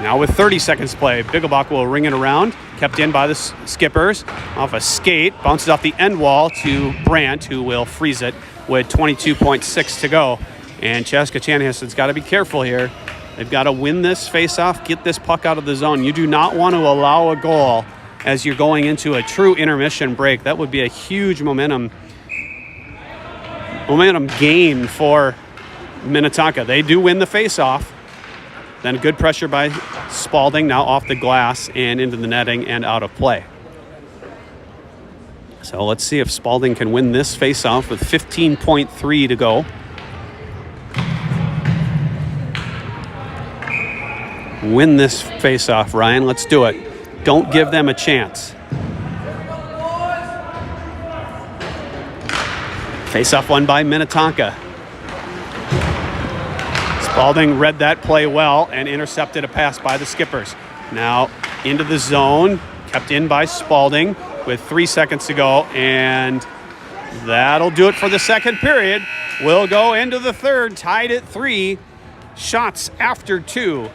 Speaker 1: Now with 30 seconds to play, Bigglebach will ring it around. Kept in by the skippers. Off a skate, bounces off the end wall to Brandt, who will freeze it with 22.6 to go. And Chaska Chanhasson's got to be careful here. They've got to win this face-off, get this puck out of the zone. You do not want to allow a goal as you're going into a true intermission break. That would be a huge momentum gain for Minnetonka. They do win the face-off. Then good pressure by Spalding, now off the glass and into the netting and out of play. So let's see if Spalding can win this face-off with 15.3 to go. Win this face-off, Ryan. Let's do it. Don't give them a chance. Face-off won by Minnetonka. Spalding read that play well and intercepted a pass by the skippers. Now into the zone, kept in by Spalding with 3 seconds to go, and that'll do it for the second period. We'll go into the third, tied at 3. Shots after 2.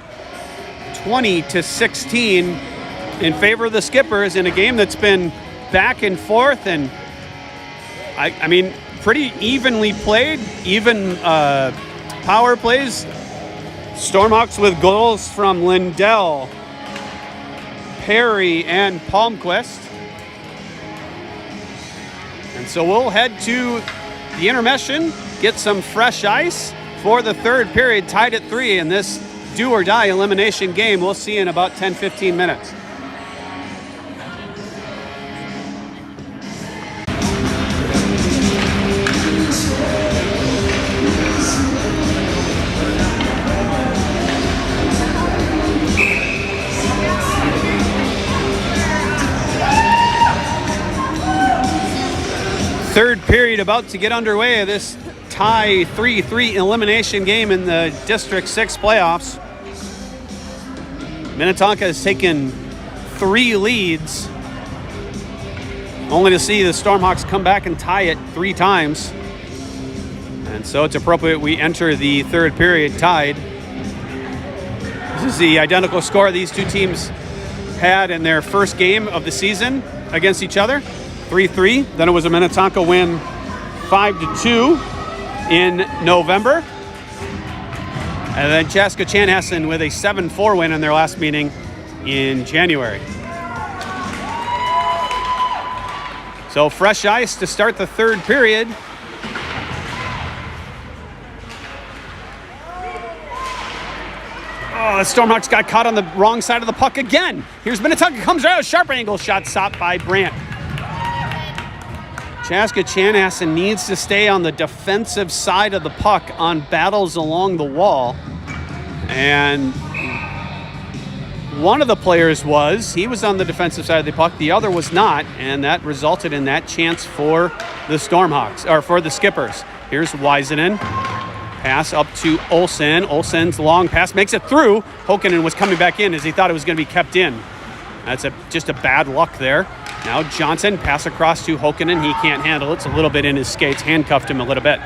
Speaker 1: 20-16 in favor of the Skippers in a game that's been back and forth and I mean pretty evenly played, even power plays. Stormhawks with goals from Lindell, Perry, and Palmquist. And so we'll head to the intermission, get some fresh ice for the third period, tied at 3 in this do or die elimination game. We'll see in about 10-15 minutes. Third period about to get underway of this tie 3-3 elimination game in the District 6 playoffs. Minnetonka has taken 3 leads, only to see the Stormhawks come back and tie it 3 times. And so it's appropriate we enter the third period tied. This is the identical score these two teams had in their first game of the season against each other, 3-3. Then it was a Minnetonka win 5-2 in November. And then Chaska Chanhassen with a 7-4 win in their last meeting in January. So fresh ice to start the third period. Oh, the Stormhawks got caught on the wrong side of the puck again. Here's Minnetonka, comes out, sharp angle shot stopped by Brandt. Chaska Chanhassen needs to stay on the defensive side of the puck on battles along the wall. And one of the players he was on the defensive side of the puck, the other was not, and that resulted in that chance for the Stormhawks, or for the Skippers. Here's Wisenen. Pass up to Olsen. Olsen's long pass makes it through. Hokkinen was coming back in as he thought it was going to be kept in. That's just a bad luck there. Now Johnson, pass across to Hokkinen. He can't handle it. It's a little bit in his skates. Handcuffed him a little bit.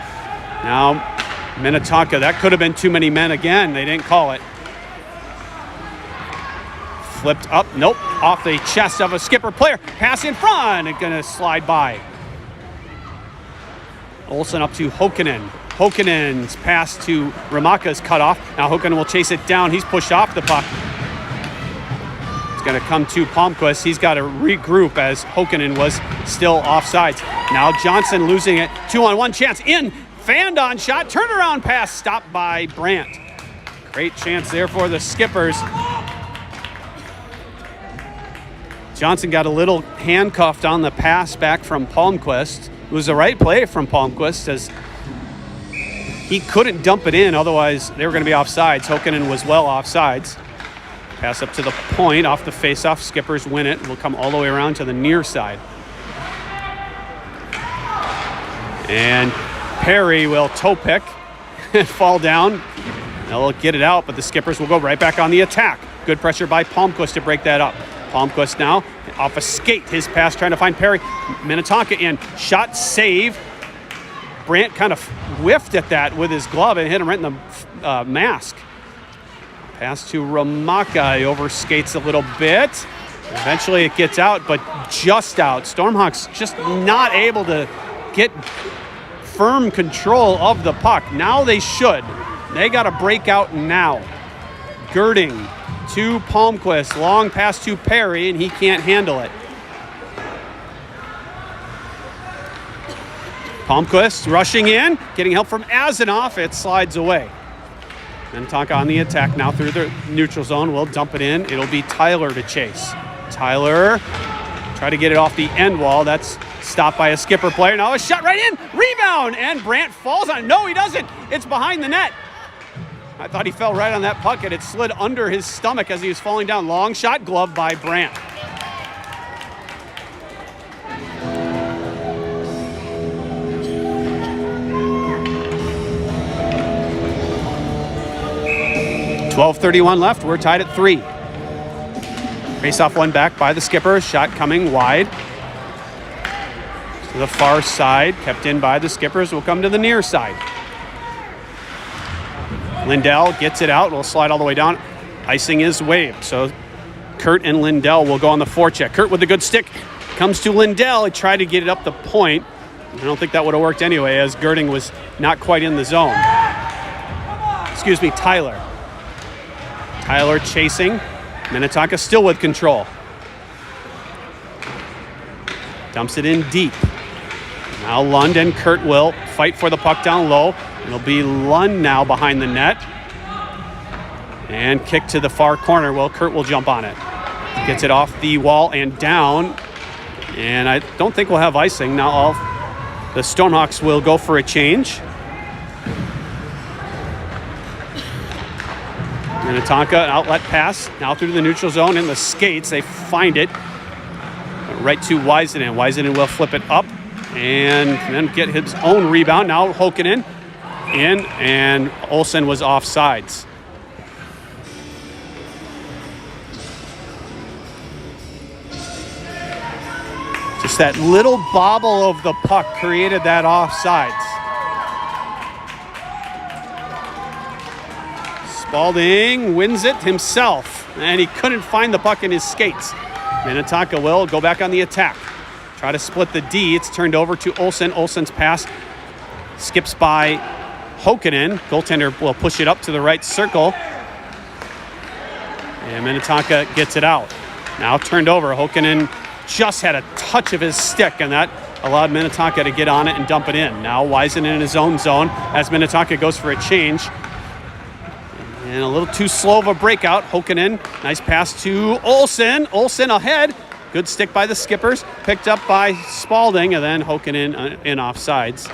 Speaker 1: Now Minnetonka. That could have been too many men again. They didn't call it. Flipped up. Nope. Off the chest of a Skipper player. Pass in front. It's going to slide by. Olsen up to Hokkinen. Hokkinen's pass to Ramaka's cut off. Now Hokkinen will chase it down. He's pushed off the puck. It's going to come to Palmquist. He's got to regroup as Hokkinen was still offsides. Now Johnson losing it. 2-on-1 chance. In. Fanned on shot. Turnaround pass stopped by Brandt. Great chance there for the Skippers. Johnson got a little handcuffed on the pass back from Palmquist. It was the right play from Palmquist as he couldn't dump it in, otherwise they were going to be offsides. Hokkinen was well offsides. Pass up to the point, off the faceoff. Skippers win it. Will come all the way around to the near side. And Perry will toe pick and fall down. They'll get it out, but the Skippers will go right back on the attack. Good pressure by Palmquist to break that up. Palmquist now off a skate. His pass trying to find Perry. Minnetonka in. Shot save. Brandt kind of whiffed at that with his glove and hit him right in the mask. Pass to Ramaka. He overskates a little bit. Eventually it gets out, but just out. Stormhawks just not able to get firm control of the puck. Now they should. They got to break out now. Girding to Palmquist. Long pass to Perry, and he can't handle it. Palmquist rushing in, getting help from Azanoff. It slides away. Minnetonka on the attack now through the neutral zone. Will dump it in. It'll be Tyler to chase. Tyler try to get it off the end wall. That's stopped by a Skipper player. Now a shot right in. Rebound, and Brandt falls on it. No, he doesn't. It's behind the net. I thought he fell right on that puck, and it slid under his stomach as he was falling down. Long shot, glove by Brandt. .12:31 left. We're tied at 3. Face-off one back by the Skipper. Shot coming wide to the far side. Kept in by the Skippers. Will come to the near side. Lindell gets it out. Will slide all the way down. Icing is waived. So Kurt and Lindell will go on the forecheck. Kurt with a good stick. Comes to Lindell. He tried to get it up the point. I don't think that would have worked anyway, as Girding was not quite in the zone. Excuse me, Tyler. Tyler chasing. Minnetonka still with control. Dumps it in deep. Now Lund and Kurt will fight for the puck down low. It'll be Lund now behind the net. And kick to the far corner. Well, Kurt will jump on it. Gets it off the wall and down. And I don't think we'll have icing. Now all the Stormhawks will go for a change. Minnetonka, an outlet pass, now through the neutral zone in the skates. They find it right to Wisenen. Wisenen will flip it up and then get his own rebound. Now Hokkinen in, and Olsen was offsides. Just that little bobble of the puck created that offsides. Spalding wins it himself, and he couldn't find the puck in his skates. Minnetonka will go back on the attack. Try to split the D. It's turned over to Olsen. Olsen's pass skips by Hokkinen. Goaltender will push it up to the right circle. And Minnetonka gets it out. Now turned over. Hokkinen just had a touch of his stick, and that allowed Minnetonka to get on it and dump it in. Now Wiseman in his own zone as Minnetonka goes for a change. And a little too slow of a breakout. Hokanen, nice pass to Olsen. Olsen ahead. Good stick by the Skippers. Picked up by Spalding, and then Hokanen in offsides.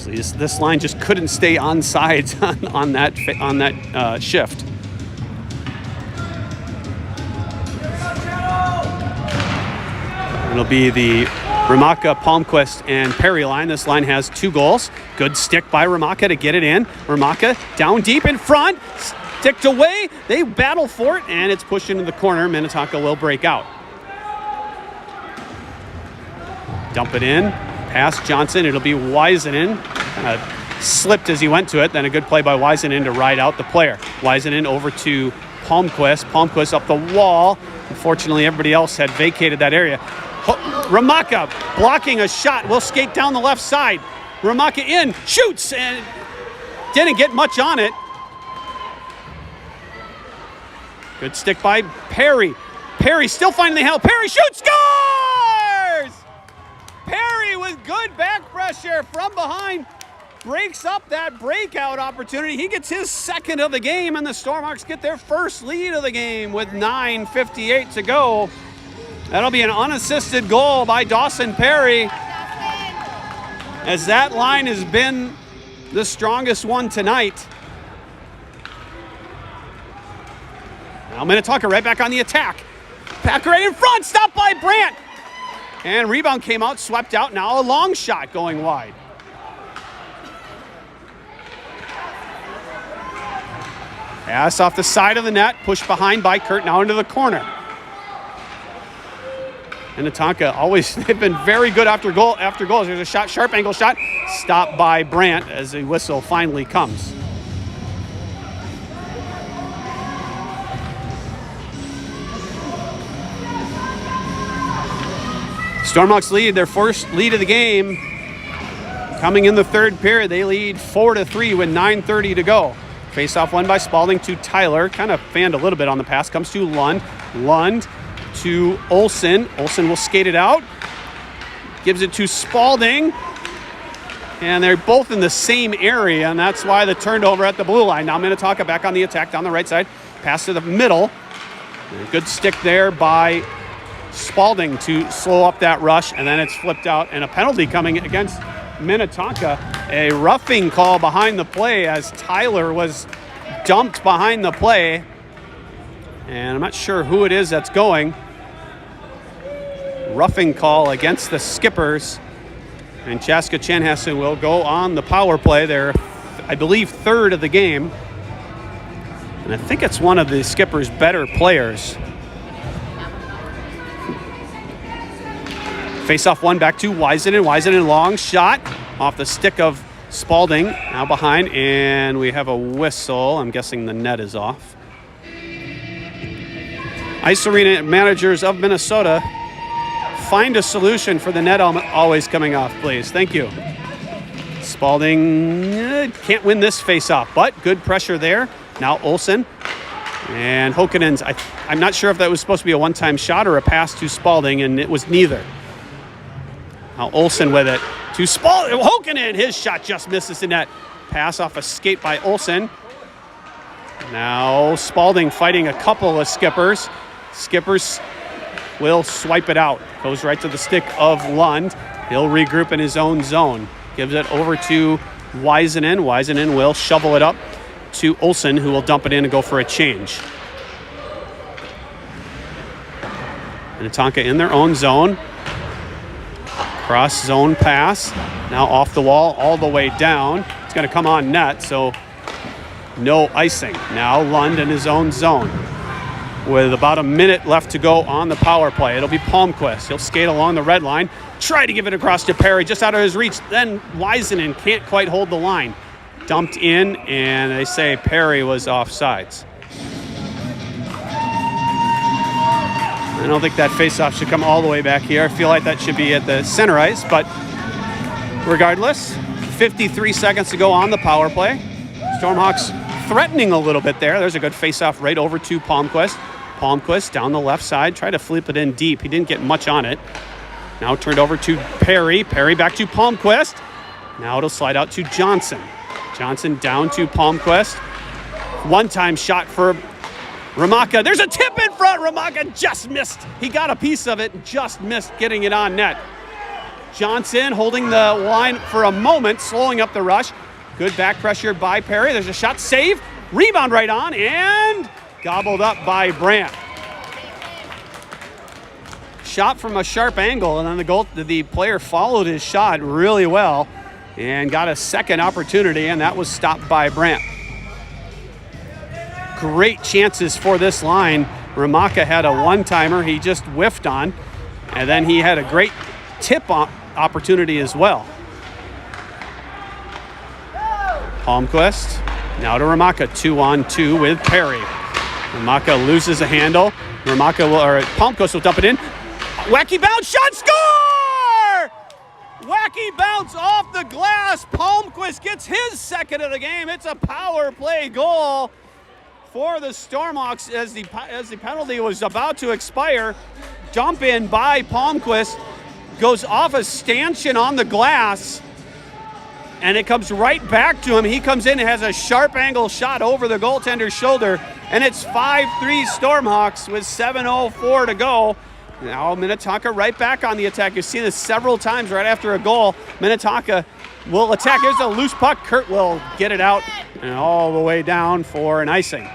Speaker 1: This line just couldn't stay on sides on that shift. It'll be the Ramaka, Palmquist, and Perry line. This line has 2 goals. Good stick by Ramaka to get it in. Ramaka down deep in front. Sticked away. They battle for it, and it's pushed into the corner. Minnetonka will break out. Dump it in. Pass Johnson. It'll be Wiseman. Kind of slipped as he went to it. Then a good play by Wiseman to ride out the player. Wiseman over to Palmquist. Palmquist up the wall. Unfortunately, everybody else had vacated that area. Ramaka blocking a shot. Will skate down the left side. Ramaka in. Shoots and didn't get much on it. Good stick by Perry. Perry still finding the help. Perry shoots. Scores! Perry with good back pressure from behind. Breaks up that breakout opportunity. He gets his second of the game, and the Stormhawks get their first lead of the game with 9:58 to go. That'll be an unassisted goal by Dawson Perry, as that line has been the strongest one tonight. Now Minnetonka right back on the attack. Back right in front, stopped by Brandt. And rebound came out, swept out. Now a long shot going wide. Pass off the side of the net, pushed behind by Kurt, now into the corner. Minnetonka they've been very good after goals. There's a shot, sharp angle shot, stopped by Brandt as the whistle finally comes. Stormhawks lead their first lead of the game. Coming in the third period, they lead 4-3 with 9:30 to go. Face-off won by Spalding to Tyler. Kind of fanned a little bit on the pass. Comes to Lund. Lund to Olsen. Olsen will skate it out. Gives it to Spalding. And they're both in the same area, and that's why the turnover at the blue line. Now Minnetonka back on the attack down the right side. Pass to the middle. A good stick there by Spalding to slow up that rush, and then it's flipped out, and a penalty coming against Minnetonka. A roughing call behind the play as Tyler was dumped behind the play. And I'm not sure who it is that's going. Roughing call against the Skippers. And Chaska Chanhassen will go on the power play. They're, I believe, third of the game. And I think it's one of the Skippers' better players. Face-off one back to Wiseman. Wiseman long shot off the stick of Spalding. Now behind, and we have a whistle. I'm guessing the net is off. Ice Arena managers of Minnesota, find a solution for the net always coming off, please. Thank you. Spalding can't win this face-off, but good pressure there. Now Olsen and Hokanen's. I'm not sure if that was supposed to be a one-time shot or a pass to Spalding, and it was neither. Now Olsen with it to Spalding. Hokanen, his shot just misses the net. Pass off a skate by Olsen. Now Spalding fighting a couple of Skippers. Skippers will swipe it out. Goes right to the stick of Lund. He'll regroup in his own zone. Gives it over to Wiseman. Wiseman will shovel it up to Olsen, who will dump it in and go for a change. Minnetonka in their own zone. Cross zone pass. Now off the wall all the way down. It's going to come on net, so no icing. Now Lund in his own zone. With about a minute left to go on the power play. It'll be Palmquist. He'll skate along the red line. Try to give it across to Perry, just out of his reach. Then Wiseman can't quite hold the line. Dumped in, and they say Perry was offsides. I don't think that faceoff should come all the way back here. I feel like that should be at the center ice, but regardless, 53 seconds to go on the power play. Stormhawks threatening a little bit there. There's a good faceoff right over to Palmquist. Palmquist down the left side, tried to flip it in deep. He didn't get much on it. Now turned over to Perry. Perry back to Palmquist. Now it'll slide out to Johnson. Johnson down to Palmquist. One-time shot for Ramaka. There's a tip in front. Ramaka just missed. He got a piece of it and just missed getting it on net. Johnson holding the line for a moment, slowing up the rush. Good back pressure by Perry. There's a shot, save, rebound right on, and gobbled up by Brandt. Shot from a sharp angle, and then the player followed his shot really well and got a second opportunity, and that was stopped by Brandt. Great chances for this line. Ramaka had a one-timer he just whiffed on, and then he had a great tip opportunity as well. Palmquist, now to Ramaka, 2-on-2 with Perry. Ramaka loses a handle. Palmquist will dump it in. Wacky bounce, shot, score! Wacky bounce off the glass. Palmquist gets his second of the game. It's a power play goal for the Stormhawks as the penalty was about to expire. Dump in by Palmquist, goes off a stanchion on the glass, and it comes right back to him. He comes in and has a sharp angle shot over the goaltender's shoulder, and it's 5-3 Stormhawks with 7:04 to go. Now Minnetonka right back on the attack. You've seen this several times right after a goal. Minnetonka will attack. Here's a loose puck. Kurt will get it out and all the way down for an icing.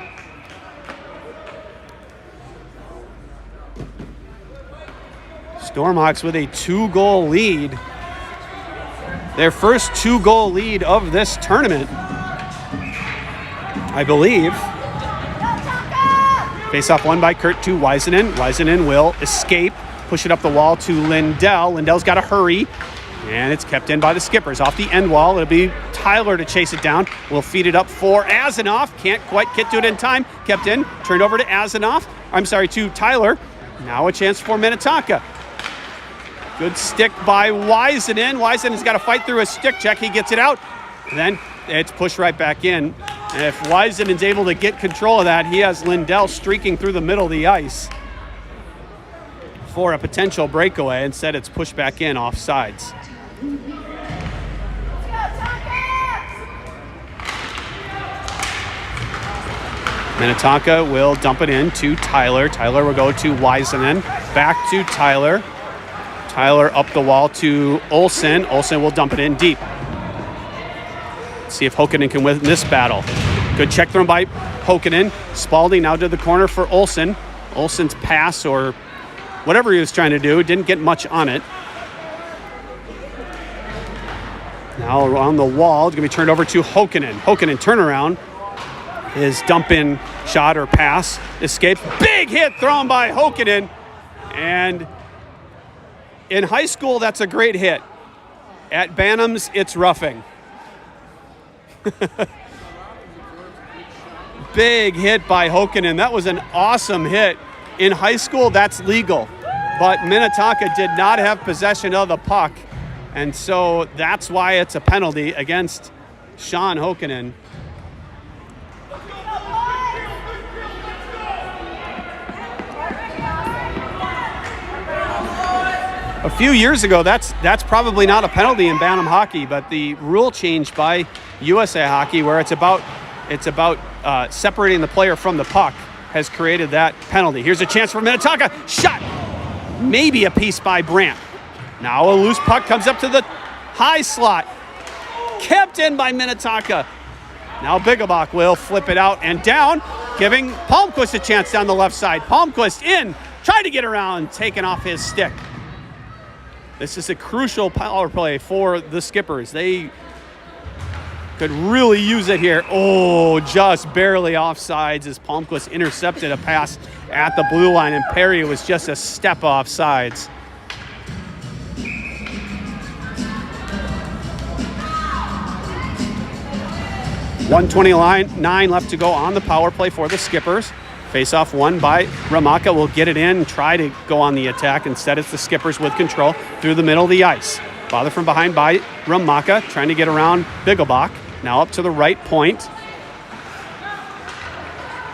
Speaker 1: Stormhawks with a 2-goal lead. Their first 2-goal lead of this tournament, I believe. Face-off won by Kurt to Weisenen. Weisenen will escape, push it up the wall to Lindell. Lindell's got to hurry, and it's kept in by the Skippers. Off the end wall, it'll be Tyler to chase it down. We'll feed it up for Azanoff. Can't quite get to it in time. Kept in, turned over to to Tyler. Now a chance for Minnetonka. Good stick by Weisenen. Weisenen's got to fight through a stick check. He gets it out, and then it's pushed right back in. And if Weisenen's able to get control of that, he has Lindell streaking through the middle of the ice for a potential breakaway. Instead, it's pushed back in off sides. Minnetonka will dump it in to Tyler. Tyler will go to Weisenen. Back to Tyler. Tyler up the wall to Olsen. Olsen will dump it in deep. See if Hokkinen can win this battle. Good check thrown by Hokkinen. Spalding now to the corner for Olsen. Olsen's pass, or whatever he was trying to do, didn't get much on it. Now on the wall, it's going to be turned over to Hokkinen. Hokkinen turnaround. His dump-in shot or pass escapes. Big hit thrown by Hokkinen. And in high school, that's a great hit. At Bantam's, it's roughing. Big hit by Hokkinen. That was an awesome hit. In high school, that's legal. But Minnetonka did not have possession of the puck. And so that's why it's a penalty against Sean Hokkinen. A few years ago, that's probably not a penalty in Bantam hockey, but the rule change by USA Hockey, where it's about separating the player from the puck, has created that penalty. Here's a chance for Minnetonka. Shot! Maybe a piece by Brandt. Now a loose puck comes up to the high slot. Kept in by Minnetonka. Now Bigglebach will flip it out and down, giving Palmquist a chance down the left side. Palmquist in, trying to get around, taken off his stick. This is a crucial power play for the Skippers. They could really use it here. Oh, just barely offsides as Palmquist intercepted a pass at the blue line, and Perry was just a step offsides. .129 left to go on the power play for the Skippers. Face-off won by Ramaka. Will get it in and try to go on the attack. Instead, it's the Skippers with control through the middle of the ice. Bothered from behind by Ramaka, trying to get around Bigglebach. Now up to the right point.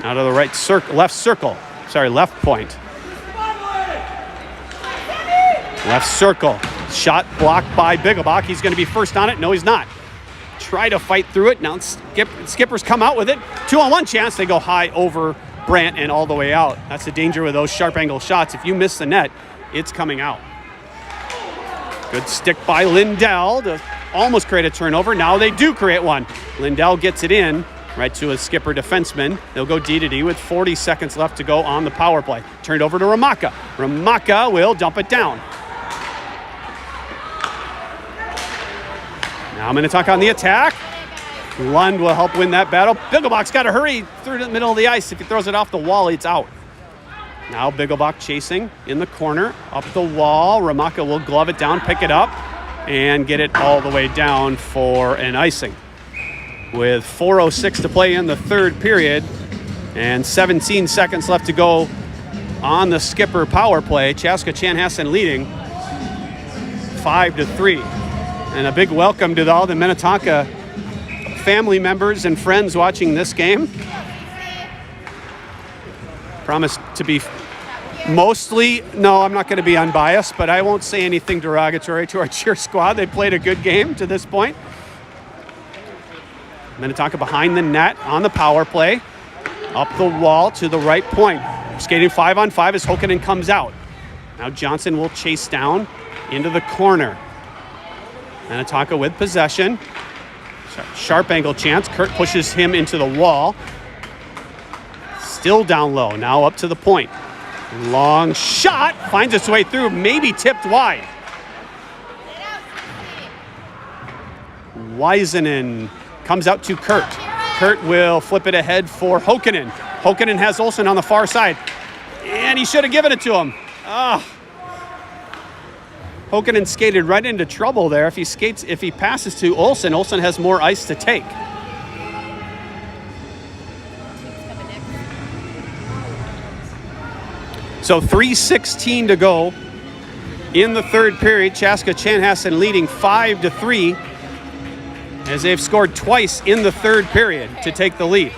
Speaker 1: Now to the right left circle. left point. Left circle. Shot blocked by Bigglebach. He's going to be first on it. No, he's not. Try to fight through it. Now Skippers come out with it. 2-on-1 chance. They go high over Brandt and all the way out. That's the danger with those sharp angle shots. If you miss the net, it's coming out. Good stick by Lindell to almost create a turnover. Now they do create one. Lindell gets it in right to a Skipper defenseman. They'll go D-to-D with 40 seconds left to go on the power play. Turned over to Ramaka. Ramaka will dump it down. Now Minnetonka on the attack. Lund will help win that battle. Bigglebach's got to hurry through the middle of the ice. If he throws it off the wall, it's out. Now Bigglebach chasing in the corner, up the wall. Ramaka will glove it down, pick it up, and get it all the way down for an icing. With 4:06 to play in the third period and 17 seconds left to go on the Skipper power play, Chaska Chanhassen leading 5-3. And a big welcome to all the Minnetonka family members and friends watching this game. Promise to be mostly, no, I'm not going to be unbiased, but I won't say anything derogatory to our cheer squad. They played a good game to this point. Minnetonka behind the net on the power play. Up the wall to the right point. Skating 5-on-5 as Hokanen comes out. Now Johnson will chase down into the corner. Minnetonka with possession. Sharp angle chance. Kurt pushes him into the wall. Still down low. Now up to the point. Long shot. Finds its way through. Maybe tipped wide. Weisenen comes out to Kurt. Kurt will flip it ahead for Hokanen. Hokanen has Olsen on the far side. And he should have given it to him. Hokanen skated right into trouble there. If he passes to Olsen, Olsen has more ice to take. So 3:16 to go in the third period. Chaska Chanhassen leading 5-3 as they've scored twice in the third period to take the lead.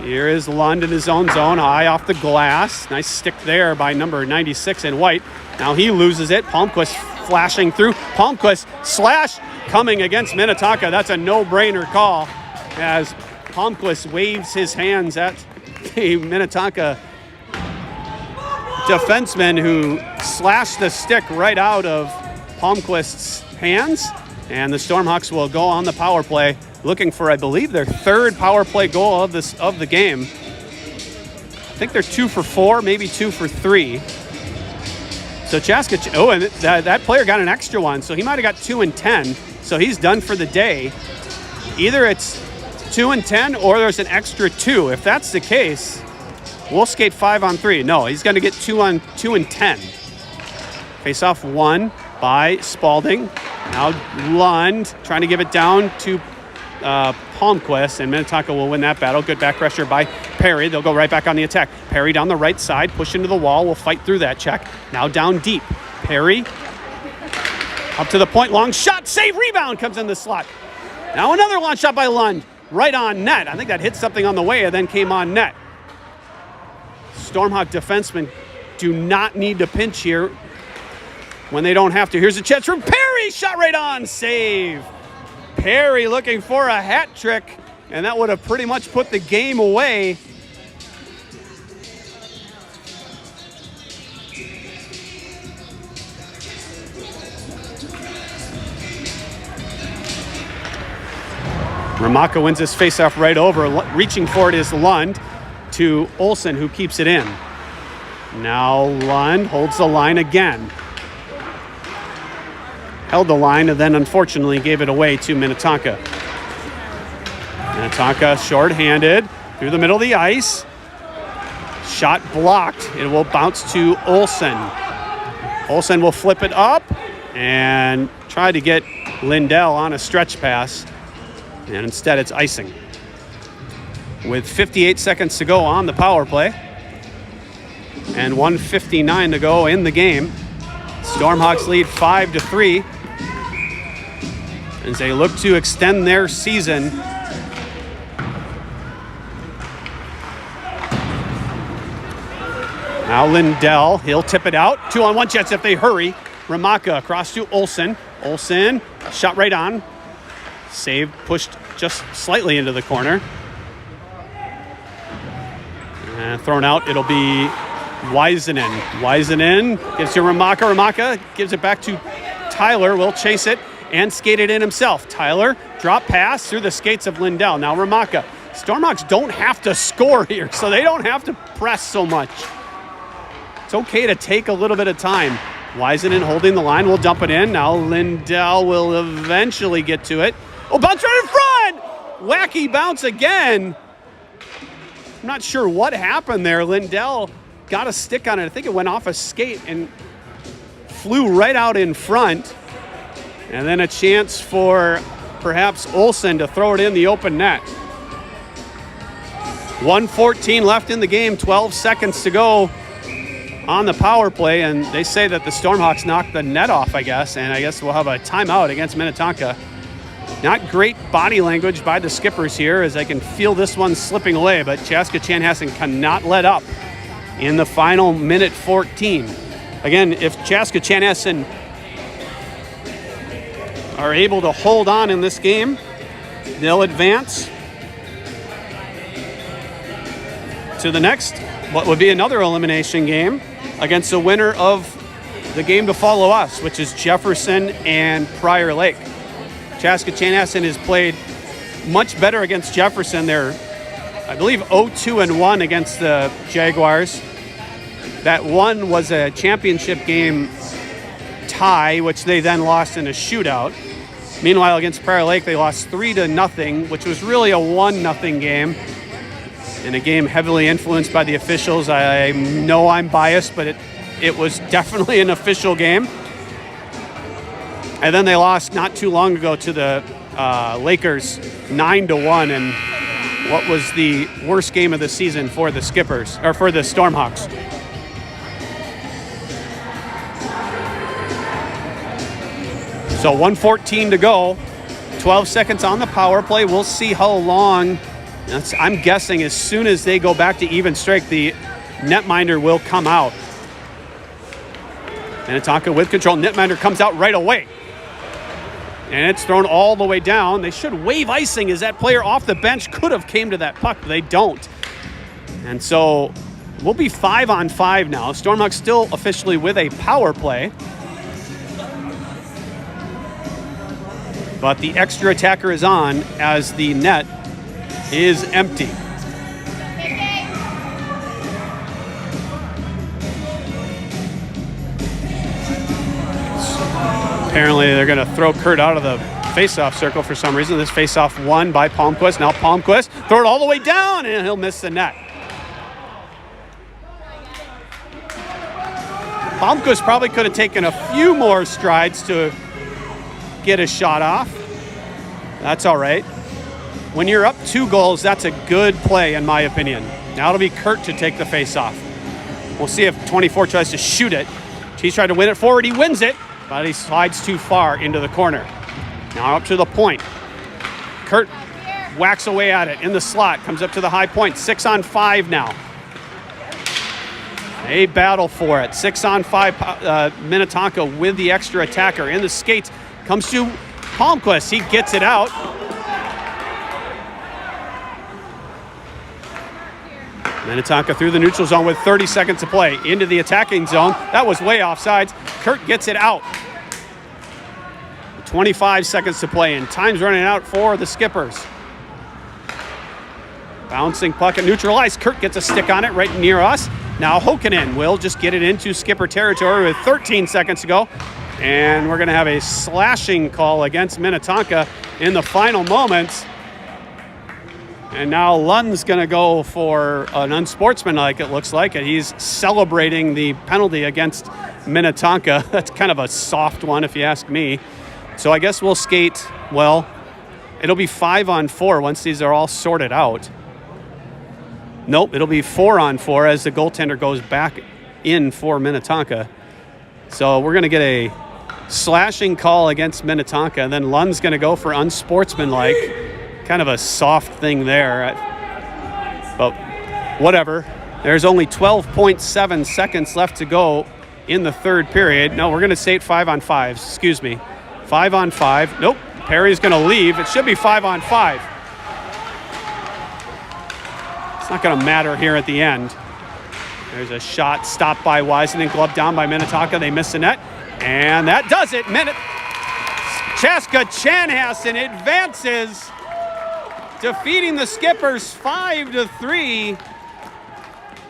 Speaker 1: Here is Lund in his own zone, eye off the glass. Nice stick there by number 96 in white. Now he loses it. Palmquist flashing through. Palmquist slash coming against Minnetonka. That's a no-brainer call as Palmquist waves his hands at the Minnetonka defenseman who slashed the stick right out of Palmquist's hands. And the Stormhawks will go on the power play, looking for, I believe, their third power play goal of the game. I think they're 2 for 4, maybe 2 for 3. So Chaska, and that player got an extra one, so he might have got 2 and 10. So he's done for the day. Either it's 2 and 10 or there's an extra 2. If that's the case, we'll skate 5-on-3. No, he's going to get 2 and 10. Face off one by Spalding. Now Lund trying to give it down to Palmquist, and Minnetonka will win that battle. Good back pressure by Perry. They'll go right back on the attack. Perry down the right side, push into the wall. Will fight through that check. Now down deep. Perry up to the point. Long shot. Save. Rebound comes in the slot. Now another launch shot by Lund. Right on net. I think that hit something on the way and then came on net. Stormhawk defensemen do not need to pinch here when they don't have to. Here's a chance from Perry. Shot right on. Save. Perry looking for a hat trick, and that would have pretty much put the game away. Ramaka wins this faceoff right over. Reaching for it is Lund to Olsen, who keeps it in. Now Lund holds the line again. Held the line and then unfortunately gave it away to Minnetonka. Minnetonka short-handed through the middle of the ice. Shot blocked. It will bounce to Olsen. Olsen will flip it up and try to get Lindell on a stretch pass. And instead it's icing. With 58 seconds to go on the power play and 1:59 to go in the game, Stormhawks lead 5-3 as they look to extend their season. Now Lindell, he'll tip it out. 2-on-1 chance if they hurry. Ramaka across to Olsen. Olsen, shot right on. Save, pushed just slightly into the corner. And thrown out, it'll be Wisenin. Wisenin gives to Ramaka. Ramaka gives it back to Tyler. Will chase it and skate it in himself. Tyler, drop pass through the skates of Lindell. Now Ramaka. Stormhawks don't have to score here, so they don't have to press so much. It's okay to take a little bit of time. Wisenin holding the line, will dump it in. Now Lindell will eventually get to it. Oh, bounce right in front! Wacky bounce again. I'm not sure what happened there. Lindell got a stick on it. I think it went off a skate and flew right out in front. And then a chance for perhaps Olsen to throw it in the open net. 1:14 left in the game, 12 seconds to go on the power play, and they say that the Stormhawks knocked the net off, I guess, and I guess we'll have a timeout against Minnetonka. Not great body language by the skippers here, as I can feel this one slipping away, but Chaska Chanhassen cannot let up in the final minute 14. Again, if Chaska Chanhassen are able to hold on in this game, they'll advance to the next, what would be another elimination game against the winner of the game to follow us, which is Jefferson and Prior Lake. Chaska Chanhassen has played much better against Jefferson. They're, I believe, 0-2-1 against the Jaguars. That one was a championship game tie, which they then lost in a shootout. Meanwhile, against Prior Lake, they lost 3-0, which was really a 1-0 game. In a game heavily influenced by the officials. I know I'm biased, but it was definitely an official game. And then they lost not too long ago to the Lakers 9-1, and what was the worst game of the season for the Skippers, or for the Stormhawks. So 1:14 to go, 12 seconds on the power play. We'll see how long. I'm guessing as soon as they go back to even strike, the netminder will come out. Minnetonka with control. Netminder comes out right away. And it's thrown all the way down. They should wave icing as that player off the bench could have came to that puck, but they don't. And so we'll be 5-on-5 now. Stormhawks still officially with a power play. But the extra attacker is on as the net is empty. Apparently they're going to throw Kurt out of the face-off circle for some reason. This face-off won by Palmquist. Now Palmquist, throw it all the way down, and he'll miss the net. Palmquist probably could have taken a few more strides to get a shot off. That's all right. When you're up 2 goals, that's a good play, in my opinion. Now it'll be Kurt to take the face-off. We'll see if 24 tries to shoot it. He's trying to win it forward. He wins it, but he slides too far into the corner. Now up to the point. Kurt whacks away at it in the slot. Comes up to the high point. 6-on-5 now. They battle for it. 6-on-5 Minnetonka with the extra attacker. In the skates. Comes to Palmquist. He gets it out. Minnetonka through the neutral zone with 30 seconds to play. Into the attacking zone. That was way offsides. Kurt gets it out. 25 seconds to play, and time's running out for the Skippers. Bouncing puck at neutral ice. Kurt gets a stick on it right near us. Now Hokanen will just get it into Skipper territory with 13 seconds to go. And we're going to have a slashing call against Minnetonka in the final moments. And now Lund's going to go for an unsportsmanlike, it looks like. And he's celebrating the penalty against Minnetonka. That's kind of a soft one, if you ask me. So I guess we'll skate, well, it'll be 5-on-4 once these are all sorted out. Nope, it'll be 4-on-4 as the goaltender goes back in for Minnetonka. So we're going to get a slashing call against Minnetonka, and then Lund's going to go for unsportsmanlike. Kind of a soft thing there. But whatever. There's only 12.7 seconds left to go in the third period. No, we're going to stay at 5-on-5s. Excuse me. 5-on-5. Nope. Perry's going to leave. It should be 5-on-5. It's not going to matter here at the end. There's a shot stopped by Wiseman, gloved down by Minnetonka. They miss the net. And that does it. Chaska Chanhassen advances, defeating the Skippers 5-3.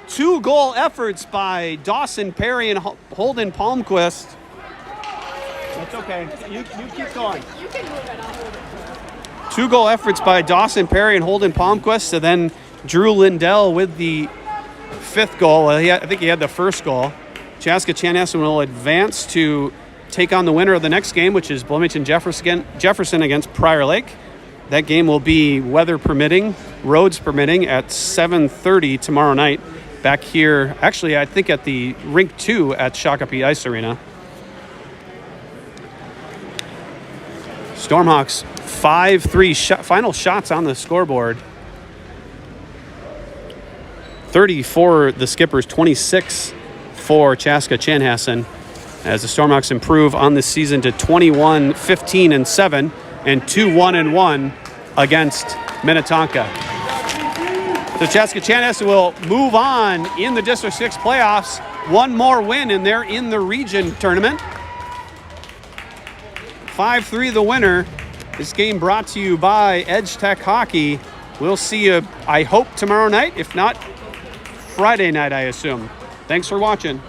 Speaker 1: 2-goal efforts by Dawson Perry and Holden Palmquist. That's okay. You keep going. You can move it. I'll hold it. 2-goal efforts by Dawson Perry and Holden Palmquist, and then Drew Lindell with the 5th goal. I think he had the first goal. Chaska Chanhassen will advance to take on the winner of the next game, which is Bloomington Jefferson against Prior Lake. That game will be weather permitting, roads permitting, at 7:30 tomorrow night. Back here, actually, I think at the Rink 2 at Shakopee Ice Arena. Stormhawks 5-3 final shots on the scoreboard. 30 for the Skippers, 26 for Chaska Chanhassen, as the Stormhawks improve on this season to 21-15-7 and 2-1-1 against Minnetonka. So Chaska Chanhassen will move on in the District 6 playoffs. One more win, and they're in the region tournament. 5-3 the winner. This game brought to you by Edge Tech Hockey. We'll see you, I hope, tomorrow night. If not, Friday night, I assume. Thanks for watching.